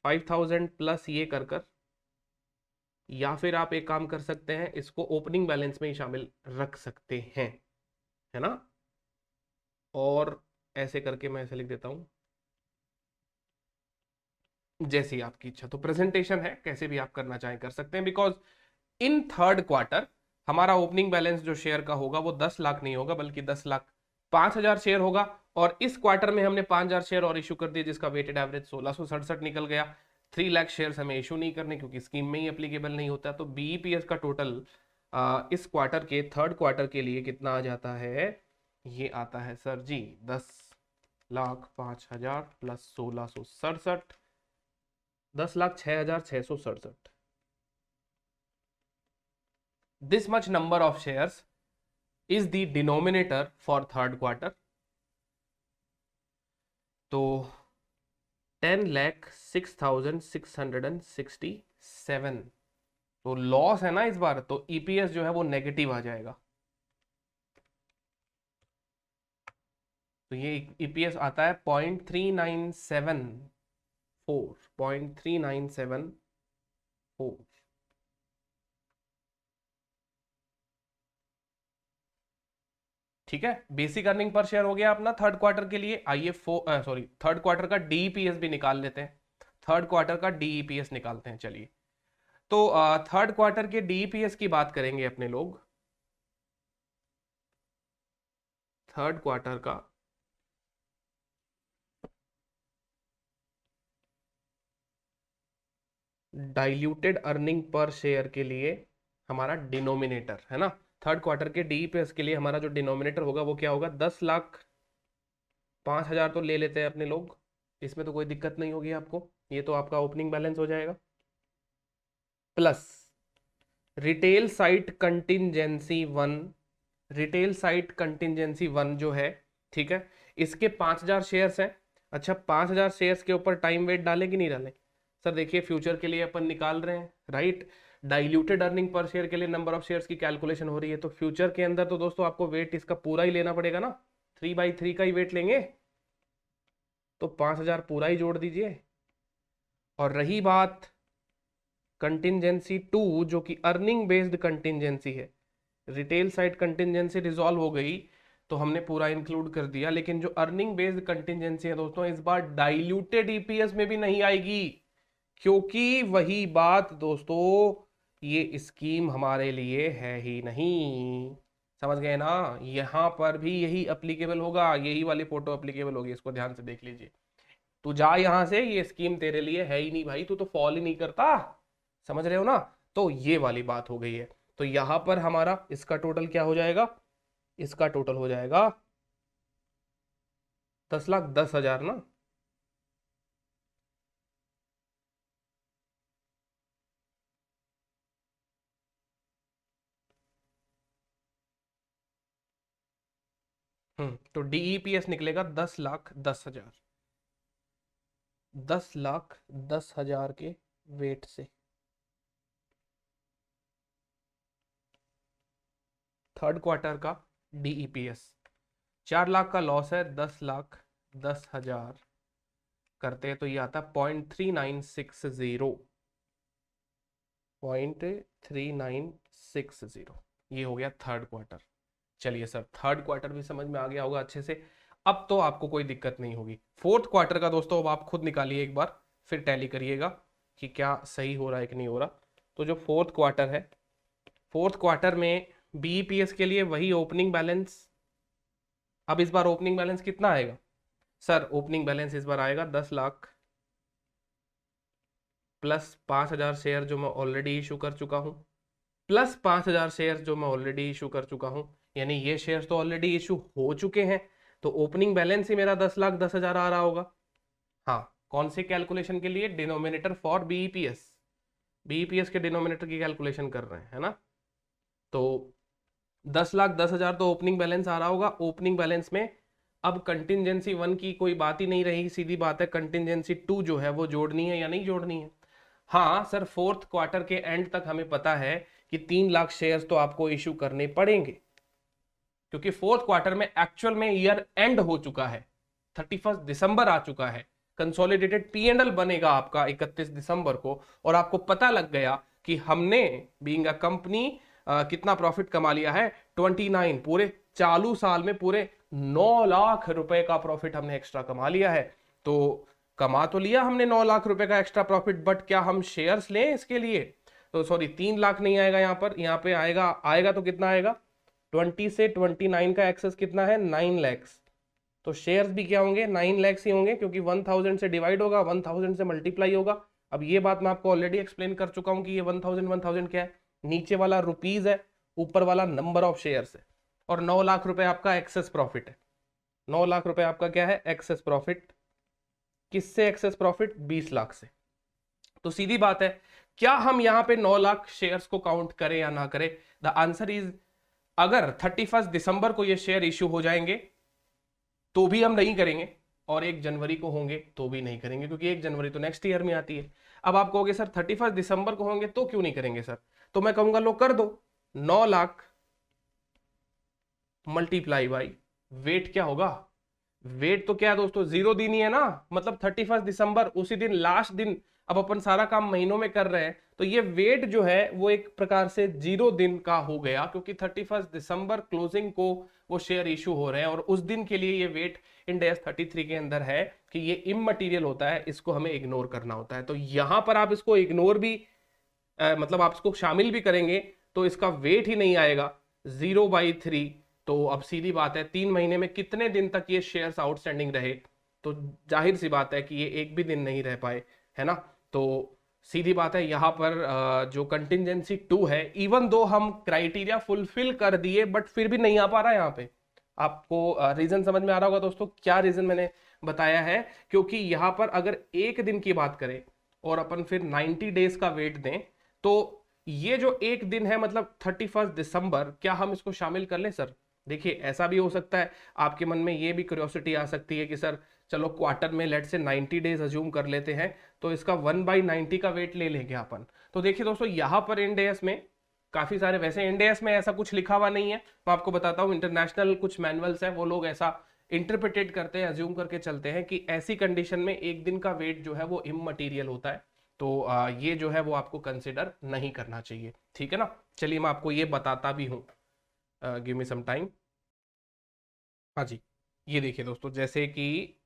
5,000 प्लस ये कर, या फिर आप एक काम कर सकते हैं, इसको ओपनिंग बैलेंस में ही शामिल रख सकते हैं, है ना। और ऐसे करके मैं ऐसे लिख देता हूं, जैसी आपकी इच्छा। तो प्रेजेंटेशन है, कैसे भी आप करना चाहें कर सकते हैं, बिकॉज इन थर्ड क्वार्टर हमारा ओपनिंग बैलेंस जो शेयर का होगा वो 10 लाख नहीं होगा, बल्कि 10,00,000 5,000 शेयर होगा। और इस क्वार्टर में हमने 5,000 शेयर और इशू कर दिए, जिसका वेटेड एवरेज 1667 निकल गया। 3 लाख शेयर हमें इशू नहीं करने, क्योंकि स्कीम में ही एप्लीकेबल नहीं होता। तो बीईपीएस का टोटल इस क्वार्टर के थर्ड क्वार्टर के लिए कितना आ जाता है? ये आता है sir ji 10,05,000 plus 1667, 10,06,667। This much number of shares is the denominator for third quarter. तो 10,06,667, तो लॉस है ना इस बार, तो ईपीएस जो है वो नेगेटिव आ जाएगा। तो ये ईपीएस आता है 0.3974, 0.3974। ठीक है, बेसिक अर्निंग पर शेयर हो गया अपना थर्ड क्वार्टर के लिए। आइए थर्ड क्वार्टर का डीईपीएस भी निकाल लेते हैं। थर्ड क्वार्टर का डीईपीएस निकालते हैं, चलिए। तो थर्ड क्वार्टर के डीईपीएस की बात करेंगे अपने लोग। थर्ड क्वार्टर का डाइल्यूटेड अर्निंग पर शेयर के लिए हमारा डिनोमिनेटर है ना, थर्ड क्वार्टर के डीईपीएस के लिए हमारा जो डिनोमिनेटर होगा वो क्या होगा, 10,05,000 तो ले लेते हैं अपने लोग, इसमें तो कोई दिक्कत नहीं होगी आपको। ये तो आपका ओपनिंग बैलेंस हो जाएगा, plus retail site contingency 1, retail site contingency 1 जो है, ठीक है, इसके 5,000 शेयर्स हैं। अच्छा, 5,000 शेयर्स के ऊपर टाइम वेट डालें कि नहीं डालें? सर देखिए, फ्यूचर के लिए अपन निकाल रहे हैं, right. Diluted earning per share के लिए नंबर ऑफ शेयर्स की कैलकुलेशन हो रही है, तो फ्यूचर के अंदर तो दोस्तों आपको वेट इसका पूरा ही लेना पड़ेगा ना, 3/3 का ही वेट लेंगे, तो 5,000 पूरा ही जोड़ दीजिए। और रही बात कंटिंजेंसी 2 जो कि अर्निंग बेस्ड कंटिंजेंसी है, रिटेल साइट कंटिंजेंसी रिजॉल्व हो गई तो हमने पूरा इंक्लूड कर दिया, लेकिन जो अर्निंग बेस्ड कंटिंजेंसी है दोस्तों इस बार डाइल्यूटेड ईपीएस में भी नहीं आएगी, क्योंकि वही बात दोस्तों, ये स्कीम हमारे लिए है ही नहीं, समझ गए ना। यहां पर भी यही अप्लीकेबल होगा, यही वाली फोटो अप्लीकेबल होगी, इसको ध्यान से देख लीजिए। तू जा यहां से, ये स्कीम तेरे लिए है ही नहीं भाई, तू तो फॉल ही नहीं करता, समझ रहे हो ना। तो ये वाली बात हो गई है। तो यहां पर हमारा इसका टोटल क्या हो जाएगा, इसका टोटल हो जाएगा 10,10,000 ना। तो डीईपीएस निकलेगा 10,10,000, 10,10,000 के वेट से। थर्ड क्वार्टर का डीईपीएस 4 लाख का लॉस है, 10,10,000 करते हैं तो ये आता है 0.3960, 0.3960, ये हो गया थर्ड क्वार्टर। चलिए सर, थर्ड क्वार्टर भी समझ में आ गया होगा अच्छे से, अब तो आपको कोई दिक्कत नहीं होगी। फोर्थ क्वार्टर का दोस्तों अब आप खुद निकालिए एक बार, फिर टैली करिएगा कि क्या सही हो रहा है कि नहीं हो रहा। तो जो फोर्थ क्वार्टर है, फोर्थ क्वार्टर में बीईपीएस के लिए वही ओपनिंग बैलेंस। अब इस बार ओपनिंग बैलेंस कितना आएगा सर? ओपनिंग बैलेंस इस बार आएगा 10 लाख प्लस 5,000 शेयर जो मैं ऑलरेडी इशू कर चुका हूं, प्लस 5,000 शेयर जो मैं ऑलरेडी इशू कर चुका हूं, यानी ये शेयर्स तो ऑलरेडी इशू हो चुके हैं, तो ओपनिंग बैलेंस ही मेरा 10,10,000 आ रहा होगा। हाँ, कौन से कैलकुलेशन के लिए? डिनोमिनेटर फॉर बीईपीएस, बीईपीएस के डिनोमिनेटर की कैलकुलेशन कर रहे हैं, है ना। तो 10,10,000 तो ओपनिंग बैलेंस आ रहा होगा। ओपनिंग बैलेंस में अब कंटिंजेंसी 1 की कोई बात ही नहीं रहेगी, सीधी बात है कंटिंजेंसी 2 जो है वो जोड़नी है या नहीं जोड़नी है। हाँ सर, फोर्थ क्वार्टर के एंड तक हमें पता है कि 3 लाख शेयर्स तो आपको इशू करने पड़ेंगे, क्योंकि फोर्थ क्वार्टर में एक्चुअल में ईयर एंड हो चुका है, 31 दिसंबर आ चुका है, कंसोलिडेटेड पी&एल बनेगा आपका 31 दिसंबर को, और आपको पता लग गया कि हमने बीइंग अ कंपनी कितना प्रॉफिट कमा लिया है, 29, पूरे चालू साल में पूरे 9 लाख रुपए का प्रॉफिट हमने एक्स्ट्रा कमा लिया है। तो कमा तो लिया हमने 9 लाख रुपए का एक्स्ट्रा प्रॉफिट, बट क्या हम शेयर्स लें इसके लिए? तो सॉरी, 3 लाख नहीं आएगा यहाँ पर, यहाँ पे आएगा तो कितना आएगा, 20 से 29 का एक्सेस कितना है, 9 लैक्स। तो शेयर्स भी क्या होंगे, 9 लैक्स ही होंगे, क्योंकि 1000 से डिवाइड होगा, 1000 से मल्टीप्लाई होगा। अब ये बात मैं आपको ऑलरेडी एक्सप्लेन कर चुका हूं कि ये 1000 क्या है, नीचे वाला रुपीज है, ऊपर वाला नंबर ऑफ शेयर्स है, और 9 लाख रुपए आपका एक्सेस प्रॉफिट है। 9 लाख रुपए आपका क्या है, एक्सेस प्रॉफिट। किससे एक्सेस प्रॉफिट? 20 लाख से। तो सीधी बात है, क्या हम यहां पे 9 लाख शेयर्स को काउंट करें या ना करें? द आंसर इज, अगर 31 दिसंबर को ये शेयर इश्यू हो जाएंगे तो भी हम नहीं करेंगे, और 1 जनवरी को होंगे तो भी नहीं करेंगे, क्योंकि 1 जनवरी तो नेक्स्ट ईयर में आती है। अब आप कहोगे सर 31 दिसंबर को होंगे तो क्यों नहीं करेंगे सर? तो मैं कहूंगा लो कर दो, 9 लाख मल्टीप्लाई बाई वेट क्या होगा, वेट तो क्या है दोस्तों, 0 दिन ही है ना, मतलब 31 दिसंबर उसी दिन, लास्ट दिन अब अपन सारा काम महीनों में कर रहे हैं, तो ये वेट जो है वो एक प्रकार से 0 दिन का हो गया, क्योंकि 31 दिसंबर क्लोजिंग को वो शेयर इशू हो रहे हैं, और उस दिन के लिए ये वेट इंड AS 33 के अंदर है कि ये इममटीरियल होता है, इसको हमें इग्नोर करना होता है। तो यहां पर आप इसको इग्नोर भी मतलब आप इसको शामिल भी करेंगे तो इसका वेट ही नहीं आएगा 0/3। तो अब सीधी बात है 3 महीने में कितने दिन तक ये शेयर्स आउटस्टैंडिंग रहे, तो जाहिर सी बात है कि ये एक भी दिन नहीं रह पाए, है ना। तो सीधी बात है यहाँ पर जो कंटिजेंसी 2 है, इवन दो हम क्राइटेरिया फुलफिल कर दिए बट फिर भी नहीं आ पा रहा है यहाँ पे। आपको रीजन समझ में आ रहा होगा दोस्तों, क्या रीजन मैंने बताया है। क्योंकि यहाँ पर अगर एक दिन की बात करें और अपन फिर 90 डेज का वेट दें, तो ये जो एक दिन है मतलब 31 दिसंबर, क्या हम इसको शामिल कर लें सर? देखिए ऐसा भी हो सकता है, आपके मन में ये भी क्यूरियोसिटी आ सकती है कि सर चलो क्वार्टर में लेट से 90 डेज अज्यूम कर लेते हैं, तो इसका 1/90 का वेट ले लेंगे अपन। तो देखिए दोस्तों यहाँ पर इंड AS में काफी सारे, वैसे इंड AS में ऐसा कुछ लिखा हुआ नहीं है, मैं आपको बताता हूँ, इंटरनेशनल कुछ मैनुअल्स है वो लोग ऐसा इंटरप्रिटेट करते हैं, अज्यूम करके चलते हैं कि ऐसी कंडीशन में एक दिन का वेट जो है वो इममटीरियल होता है। तो ये जो है वो आपको कंसिडर नहीं करना चाहिए, ठीक है ना। चलिए मैं आपको ये बताता भी हूँ, गिव मी सम टाइम। हाँ जी, ये देखिए दोस्तों, जैसे कि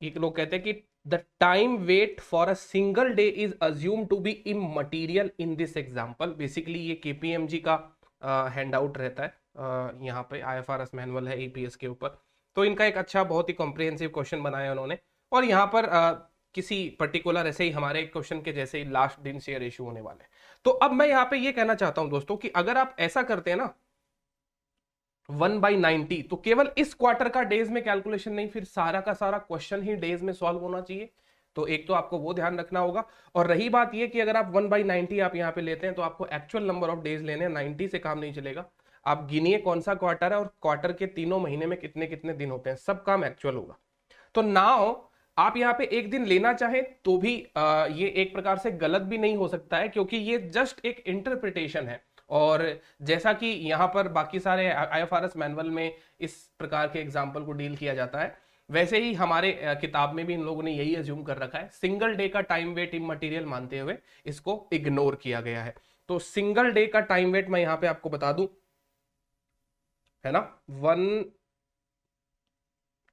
एक लोग कहते हैं कि the time weight for a single day is assumed to be immaterial in this example. Basically ये KPMG का हैंड आउट रहता है, यहाँ पे IFRS मैनुअल है EPS के ऊपर। तो इनका एक अच्छा बहुत ही कॉम्प्रिहेंसिव क्वेश्चन बनाया उन्होंने, और यहाँ पर किसी पर्टिकुलर ऐसे ही हमारे क्वेश्चन के जैसे ही लास्ट दिन शेयर इशू होने वाले। तो अब मैं यहाँ पे ये कहना चाहता हूं दोस्तों कि अगर आप ऐसा करते हैं ना 1/90, तो केवल इस क्वार्टर का डेज में कैलकुलेशन नहीं, फिर सारा का सारा क्वेश्चन ही डेज में सॉल्व होना चाहिए। तो एक तो आपको वो ध्यान रखना होगा। और रही बात ये कि अगर आप 1/90 आप यहाँ पे लेते हैं, तो आपको एक्चुअल नंबर ऑफ डेज लेने हैं, 90 से काम नहीं चलेगा। आप गिनिए कौन सा क्वार्टर है और क्वार्टर के तीनों महीने में कितने कितने दिन होते हैं, सब काम एक्चुअल होगा। तो नाउ आप यहाँ पे एक दिन लेना चाहे तो भी ये एक प्रकार से गलत भी नहीं हो सकता है, क्योंकि ये जस्ट एक इंटरप्रिटेशन है। और जैसा कि यहाँ पर बाकी सारे IFRS मैनुअल में इस प्रकार के एग्जाम्पल को डील किया जाता है, वैसे ही हमारे किताब में भी इन लोगों ने यही अज्यूम कर रखा है, सिंगल डे का टाइम वेट इममटीरियल मानते हुए इसको इग्नोर किया गया है। तो सिंगल डे का टाइम वेट मैं यहाँ पे आपको बता दूं, है ना, वन,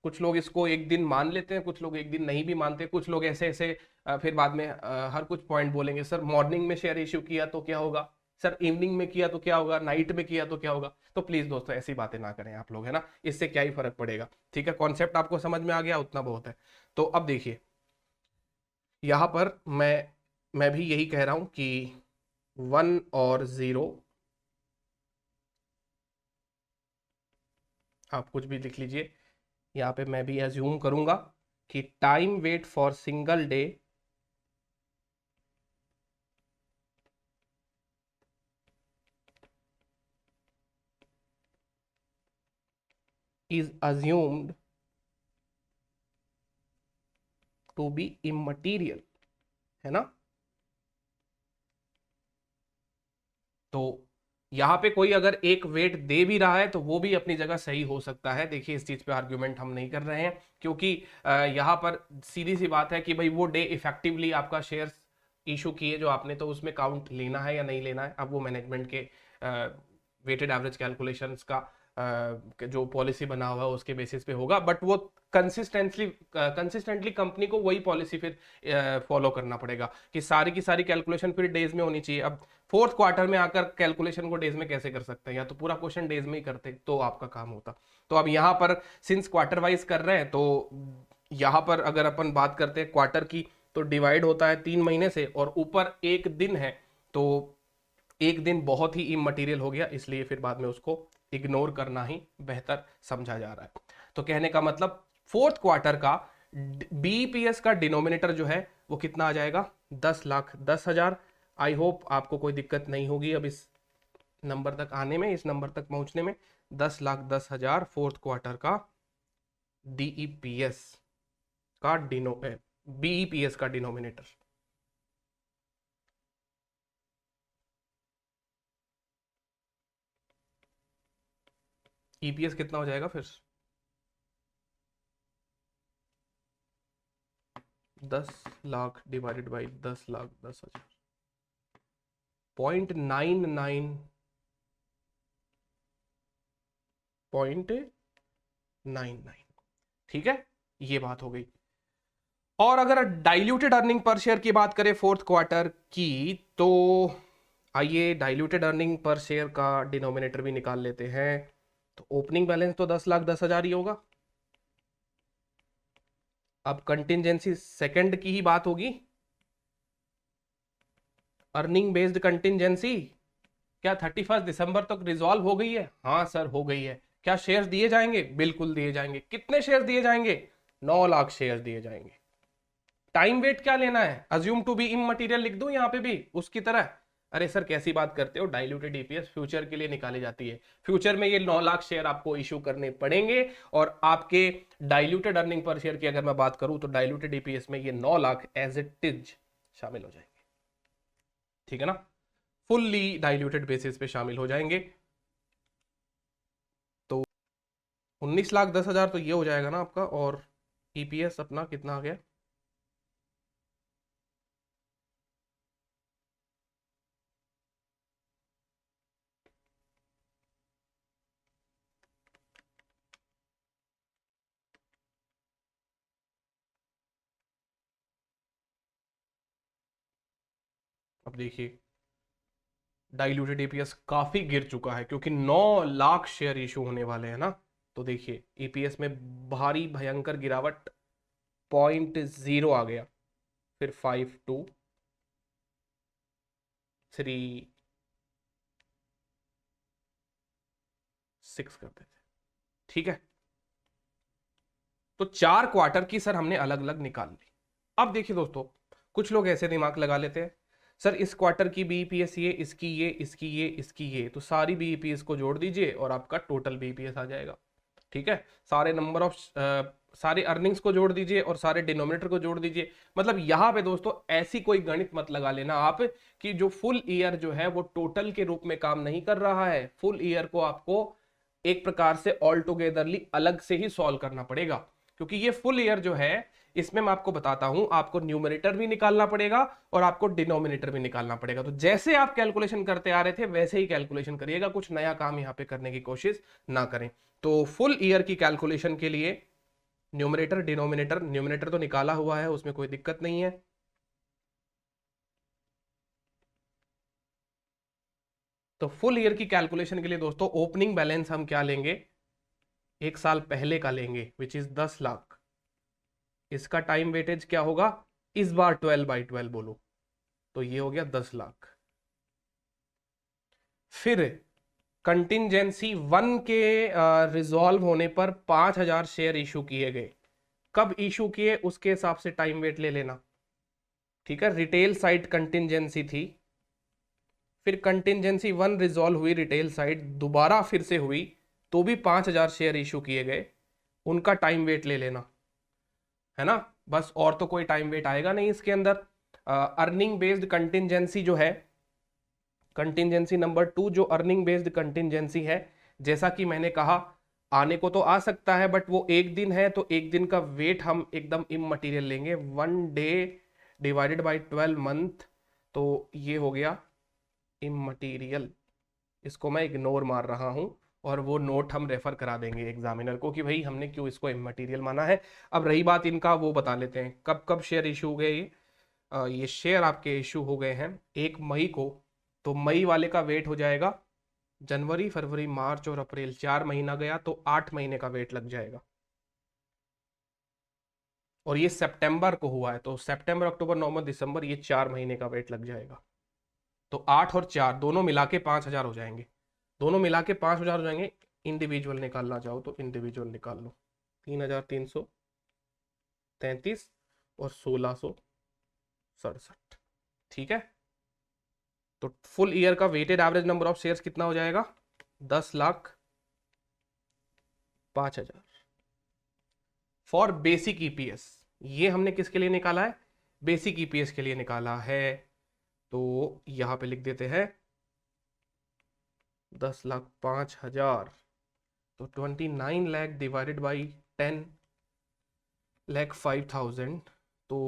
कुछ लोग इसको एक दिन मान लेते हैं, कुछ लोग एक दिन नहीं भी मानते, कुछ लोग ऐसे ऐसे फिर बाद में हर कुछ पॉइंट बोलेंगे, सर मॉर्निंग में शेयर इश्यू किया तो क्या होगा, सर इवनिंग में किया तो क्या होगा, नाइट में किया तो क्या होगा। तो प्लीज दोस्तों ऐसी बातें ना करें आप लोग, है ना, इससे क्या ही फर्क पड़ेगा। ठीक है, कॉन्सेप्ट आपको समझ में आ गया, उतना बहुत है। तो अब देखिए यहां पर मैं भी यही कह रहा हूं कि 1 और 0, आप कुछ भी लिख लीजिए। यहाँ पे मैं भी एज्यूम करूंगा कि time weight for single day is assumed to be immaterial, है ना। तो यहाँ पे कोई अगर एक वेट दे भी रहा है तो वो भी अपनी जगह सही हो सकता है। देखिए इस चीज पे आर्ग्यूमेंट हम नहीं कर रहे हैं, क्योंकि यहाँ पर सीधी सी बात है कि भाई वो डे इफेक्टिवली आपका शेयर इशू किए जो आपने, तो उसमें काउंट लेना है या नहीं लेना है, अब वो मैनेजमेंट के वेटेड एवरेज कैलकुलेशंस का जो पॉलिसी बना हुआ है उसके बेसिस पे होगा। बट वो कंसिस्टेंटली कंपनी को वही पॉलिसी फिर फॉलो करना पड़ेगा कि सारी की सारी कैलकुलेशन फिर डेज में होनी चाहिए। अब फोर्थ क्वार्टर में आकर कैलकुलेशन को डेज में कैसे कर सकते हैं, या तो पूरा क्वेश्चन डेज में ही करते तो आपका काम होता। तो अब यहाँ पर सिंस क्वार्टर वाइज कर रहे हैं, तो यहाँ पर अगर अपन बात करते हैं क्वार्टर की, तो डिवाइड होता है 3 महीने से, और ऊपर एक दिन है, तो एक दिन बहुत ही इममटीरियल हो गया, इसलिए फिर बाद में उसको इग्नोर करना ही बेहतर समझा जा रहा है। तो कहने का मतलब फोर्थ क्वार्टर का BEPS का डिनोमिनेटर जो है वो कितना आ जाएगा, 10,10,000। आई होप आपको कोई दिक्कत नहीं होगी अब इस नंबर तक आने में, इस नंबर तक पहुंचने में। 10,10,000 फोर्थ क्वार्टर का DEPS का BEPS का डिनोमिनेटर। EPS कितना हो जाएगा फिर, 10 लाख डिवाइडेड बाई 10 लाख 10 हजार, 0.99, ठीक है, ये बात हो गई। और अगर डाइल्यूटेड अर्निंग पर शेयर की बात करें फोर्थ क्वार्टर की, तो आइए डाइल्यूटेड अर्निंग पर शेयर का डिनोमिनेटर भी निकाल लेते हैं। तो ओपनिंग बैलेंस तो 10 लाख 10 हजार ही होगा। अब कंटिंजेंसी सेकंड की ही बात होगी। अर्निंग बेस्ड कंटिंजेंसी क्या 31 दिसंबर तक रिजॉल्व हो गई है? हाँ सर हो गई है। क्या शेयर्स दिए जाएंगे? बिल्कुल दिए जाएंगे। कितने शेयर्स दिए जाएंगे? 9 लाख शेयर्स दिए जाएंगे। टाइम वेट क्या लेना है? अज्यूम टू बी इममटीरियल लिख दूं यहां पे भी उसकी तरह? अरे सर कैसी बात करते हो, डाइल्यूटेड ईपीएस फ्यूचर के लिए निकाली जाती है। फ्यूचर में ये 9 लाख शेयर आपको इशू करने पड़ेंगे, और आपके डाइल्यूटेड अर्निंग पर शेयर की अगर मैं बात करूं तो डाइल्यूटेड ईपीएस में ये 9 लाख एज इट इज शामिल हो जाएंगे, ठीक है ना, फुल्ली डाइल्यूटेड बेसिस पे शामिल हो जाएंगे। तो 19 लाख 10 हजार तो ये हो जाएगा ना आपका, और ईपीएस अपना कितना आ गया? अब देखिए डाइल्यूटेड ईपीएस काफी गिर चुका है क्योंकि 9 लाख शेयर इशू होने वाले हैं ना। तो देखिए ईपीएस में भारी भयंकर गिरावट, 0.0 आ गया, फिर 5 2 3 6 कर देते, ठीक है। तो 4 क्वार्टर की सर हमने अलग अलग निकाल ली। अब देखिए दोस्तों, कुछ लोग ऐसे दिमाग लगा लेते हैं, सर इस क्वार्टर की बीईपीएस ये, इसकी ये, इसकी ये, इसकी ये, तो सारी बीईपीएस को जोड़ दीजिए और आपका टोटल बीईपीएस आ जाएगा, ठीक है। सारे नंबर ऑफ सारे अर्निंग्स को जोड़ दीजिए और सारे डिनोमिनेटर को जोड़ दीजिए। मतलब यहां पे दोस्तों ऐसी कोई गणित मत लगा लेना आप कि जो फुल ईयर जो है वो टोटल के रूप में काम नहीं कर रहा है। फुल ईयर को आपको एक प्रकार से ऑल टुगेदरली अलग से ही सॉल्व करना पड़ेगा, क्योंकि ये फुल ईयर जो है इसमें मैं आपको बताता हूं, आपको न्यूमरेटर भी निकालना पड़ेगा और आपको डिनोमिनेटर भी निकालना पड़ेगा। तो जैसे आप कैलकुलेशन करते आ रहे थे वैसे ही कैलकुलेशन करिएगा, कुछ नया काम यहां पे करने की कोशिश ना करें। तो फुल ईयर की कैलकुलेशन के लिए न्यूमरेटर डिनोमिनेटर, न्यूमरेटर तो निकाला हुआ है, उसमें कोई दिक्कत नहीं है। तो फुल ईयर की कैलकुलेशन के लिए दोस्तों ओपनिंग बैलेंस हम क्या लेंगे? एक साल पहले का लेंगे, विच इज 10 लाख। इसका टाइम वेटेज क्या होगा? इस बार 12/12 बोलो, तो ये हो गया 10 लाख। फिर कंटिंजेंसी 1 के रिजॉल्व होने पर 5,000 शेयर इशू किए गए। कब इशू किए उसके हिसाब से टाइम वेट ले लेना, ठीक है। रिटेल साइड कंटिंजेंसी थी, फिर कंटिंजेंसी 1 रिजॉल्व हुई, रिटेल साइड दोबारा फिर से हुई, तो भी 5,000 शेयर इशू किए गए, उनका टाइम वेट ले लेना, है ना। बस और तो कोई टाइम वेट आएगा नहीं इसके अंदर। अर्निंग बेस्ड कंटिंजेंसी जो है, कंटिंजेंसी नंबर 2 जो अर्निंग बेस्ड कंटिंजेंसी है, जैसा कि मैंने कहा आने को तो आ सकता है बट वो एक दिन है, तो एक दिन का वेट हम एकदम इममटीरियल लेंगे, 1 डे डिवाइडेड बाय 12 मंथ, तो ये हो गया इममटीरियल। इसको मैं इग्नोर मार रहा हूं और वो नोट हम रेफर करा देंगे एग्जामिनर को कि भाई हमने क्यों इसको इममटीरियल माना है। अब रही बात इनका, वो बता लेते हैं कब कब शेयर इशू हो गए। ये शेयर आपके इशू हो गए हैं 1 मई को, तो मई वाले का वेट हो जाएगा जनवरी फरवरी मार्च और अप्रैल, 4 महीना गया तो 8 महीने का वेट लग जाएगा। और ये सितंबर को हुआ है, तो सितंबर अक्टूबर नवंबर दिसंबर, ये 4 महीने का वेट लग जाएगा। तो 8 और 4 दोनों मिला के 5,000 हो जाएंगे, दोनों मिला के 5,000 हो जाएंगे। इंडिविजुअल निकालना चाहो तो इंडिविजुअल निकाल लो, 3,333 और 1,667, ठीक है। तो फुल ईयर का weighted average number of shares कितना हो जाएगा? 10,05,000 फॉर बेसिक ईपीएस। ये हमने किसके लिए निकाला है? बेसिक ईपीएस के लिए निकाला है। तो यहां पे लिख देते हैं 10,05,000, तो 29 लाख डिवाइडेड बाई 10,05,000, तो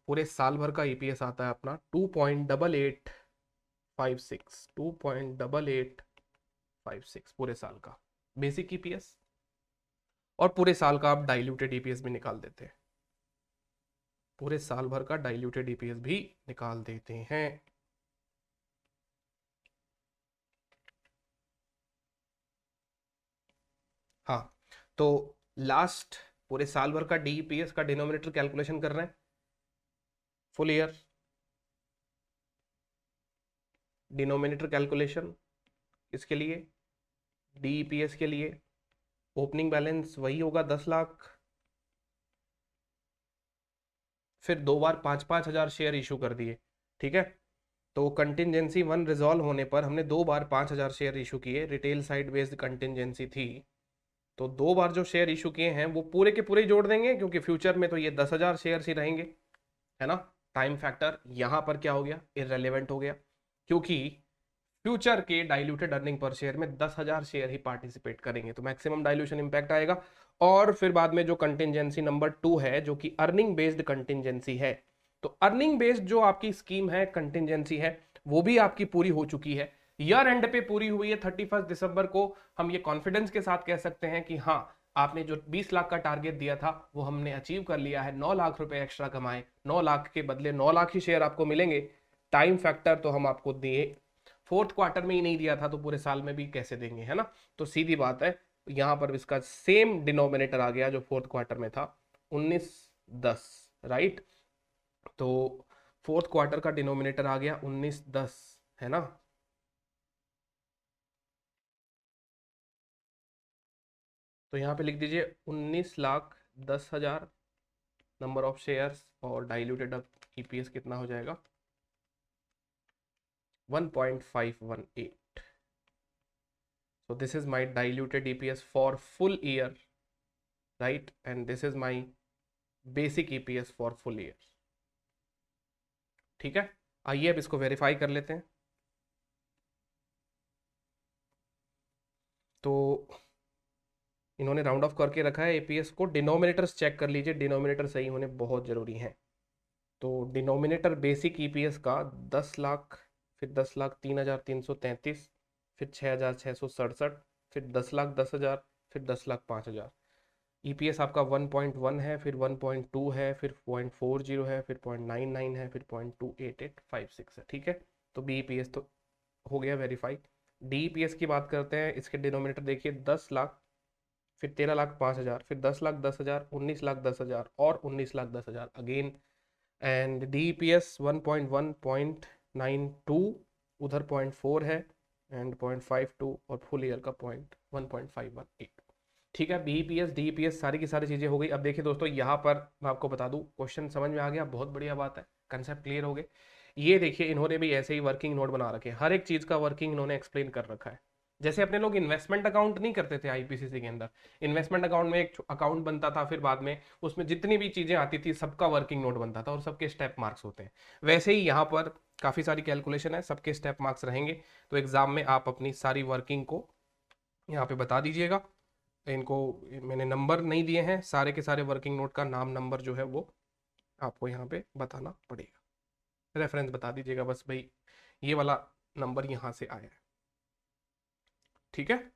पूरे साल भर का ईपीएस आता है अपना 2.8856, 2.8856 पूरे साल का बेसिक ईपीएस, और पूरे साल का आप डाइल्यूटेड ईपीएस भी निकाल देते हैं, पूरे साल भर का डाइल्यूटेड ईपीएस भी निकाल देते हैं। हाँ, तो लास्ट पूरे साल भर का डीईपीएस का डिनोमिनेटर कैलकुलेशन कर रहे हैं, फुल ईयर डिनोमिनेटर कैलकुलेशन इसके लिए डीईपीएस के लिए ओपनिंग बैलेंस वही होगा 10 लाख, फिर 2 बार 5,000 शेयर इशू कर दिए, ठीक है। तो कंटिंजेंसी 1 रिजॉल्व होने पर हमने 2 बार 5,000 शेयर इशू किए, रिटेल साइड बेस्ड कंटिंजेंसी थी, तो 2 बार जो शेयर इशू किए हैं वो पूरे के पूरे जोड़ देंगे, क्योंकि फ्यूचर में तो ये 10,000 शेयर ही रहेंगे, है ना। टाइम फैक्टर यहां पर क्या हो गया, इररेलेवेंट हो गया, क्योंकि फ्यूचर के डाइल्यूटेड अर्निंग पर शेयर में 10,000 शेयर ही पार्टिसिपेट करेंगे, तो मैक्सिमम डाइल्यूशन इंपैक्ट आएगा। और फिर बाद में जो कंटिंजेंसी नंबर 2 है, जो कि अर्निंग बेस्ड कंटिंजेंसी है, तो अर्निंग बेस्ड जो आपकी स्कीम है, कंटिंजेंसी है, वो भी आपकी पूरी हो चुकी है, ईयर एंड पे पूरी हुई है 31 दिसंबर को। हम ये कॉन्फिडेंस के साथ कह सकते हैं कि हाँ, आपने जो 20 लाख का टारगेट दिया था वो हमने अचीव कर लिया है, 9 लाख रुपए एक्स्ट्रा कमाए, 9 लाख के बदले 9 लाख ही शेयर आपको मिलेंगे। टाइम फैक्टर तो हम आपको दिए, फोर्थ क्वार्टर में ही नहीं दिया था, तो पूरे साल में भी कैसे देंगे, है ना। तो सीधी बात है, यहां पर इसका सेम डिनोमिनेटर आ गया जो फोर्थ क्वार्टर में था, 1910, राइट। तो फोर्थ क्वार्टर का डिनोमिनेटर आ गया 1910, है ना। तो यहाँ पे लिख दीजिए 19,10,000 नंबर ऑफ शेयर्स, और डाइल्यूटेड ईपीएस कितना हो जाएगा, 1.518। So this is my diluted EPS for full year, right? And this is my basic EPS for full year. ठीक है, आइए अब इसको वेरीफाई कर लेते हैं। तो इन्होंने राउंड ऑफ करके रखा है एपीएस को, डिनोमिनेटर्स चेक कर लीजिए, डिनोमिनेटर सही होने बहुत जरूरी हैं। तो डिनोमिनेटर बेसिक ईपीएस का 10 लाख, फिर 10,03,333, फिर 6,667, फिर 10,10,000, फिर 10,05,000। ईपीएस आपका 1.1 है, फिर 1.2 है, फिर 0.40 है, फिर 0.99 है, फिर 0.28856 है, ठीक है। तो बीईपीएस तो हो गया वेरीफाई। डीईपीएस की बात करते हैं, इसके डिनोमिनेटर देखिए 10 लाख, फिर 13,05,000, फिर 10,10,000, 19,10,000 और 19,10,000 अगेन, एंड डीईपीएस 1.1.92, उधर 0.4 है, एंड 0.52, और फुल ईयर का 1.518, ठीक है। बीईपीएस डीईपीएस सारी की सारी चीजें हो गई। अब देखिए दोस्तों, यहाँ पर मैं आपको बता दूं, क्वेश्चन समझ में आ गया, बहुत बढ़िया बात है, कंसेप्ट क्लियर हो गए। ये देखिए, इन्होंने भी ऐसे ही वर्किंग नोट बना रखे हैं, हर एक चीज का वर्किंग इन्होंने एक्सप्लेन कर रखा है। जैसे अपने लोग इन्वेस्टमेंट अकाउंट नहीं करते थे आईपीसीसी के अंदर, इन्वेस्टमेंट अकाउंट में एक अकाउंट बनता था, फिर बाद में उसमें जितनी भी चीजें आती थी सबका वर्किंग नोट बनता था और सबके स्टेप मार्क्स होते हैं। वैसे ही यहाँ पर काफी सारी कैलकुलेशन है, सबके स्टेप मार्क्स रहेंगे, तो एग्जाम में आप अपनी सारी वर्किंग को यहाँ पे बता दीजिएगा। इनको मैंने नंबर नहीं दिए हैं, सारे के सारे वर्किंग नोट का नाम नंबर जो है वो आपको यहाँ पे बताना पड़ेगा, रेफरेंस बता दीजिएगा बस, भाई ये वाला नंबर यहाँ से आया है, ठीक है।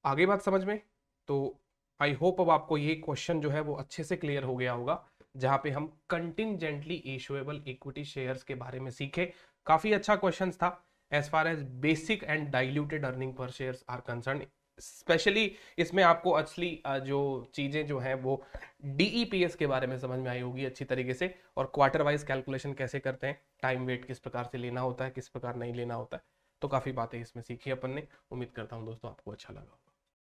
आगे बात समझ में, तो आई होप अब आपको ये क्वेश्चन जो है वो अच्छे से क्लियर हो गया होगा, जहां पे हम कंटिंजेंटली इशुएबल इक्विटी शेयर्स के बारे में सीखे। काफी अच्छा क्वेश्चन था as far as basic and diluted earning per shares are concern. Specially इसमें आपको असली जो चीजें जो हैं वो डीईपीएस के बारे में समझ में आई होगी अच्छी तरीके से, और क्वार्टर वाइज कैलकुलेशन कैसे करते हैं, टाइम वेट किस प्रकार से लेना होता है, किस प्रकार नहीं लेना होता है, तो काफी बातें इसमें सीखी अपन ने। उम्मीद करता हूं दोस्तों आपको अच्छा लगा।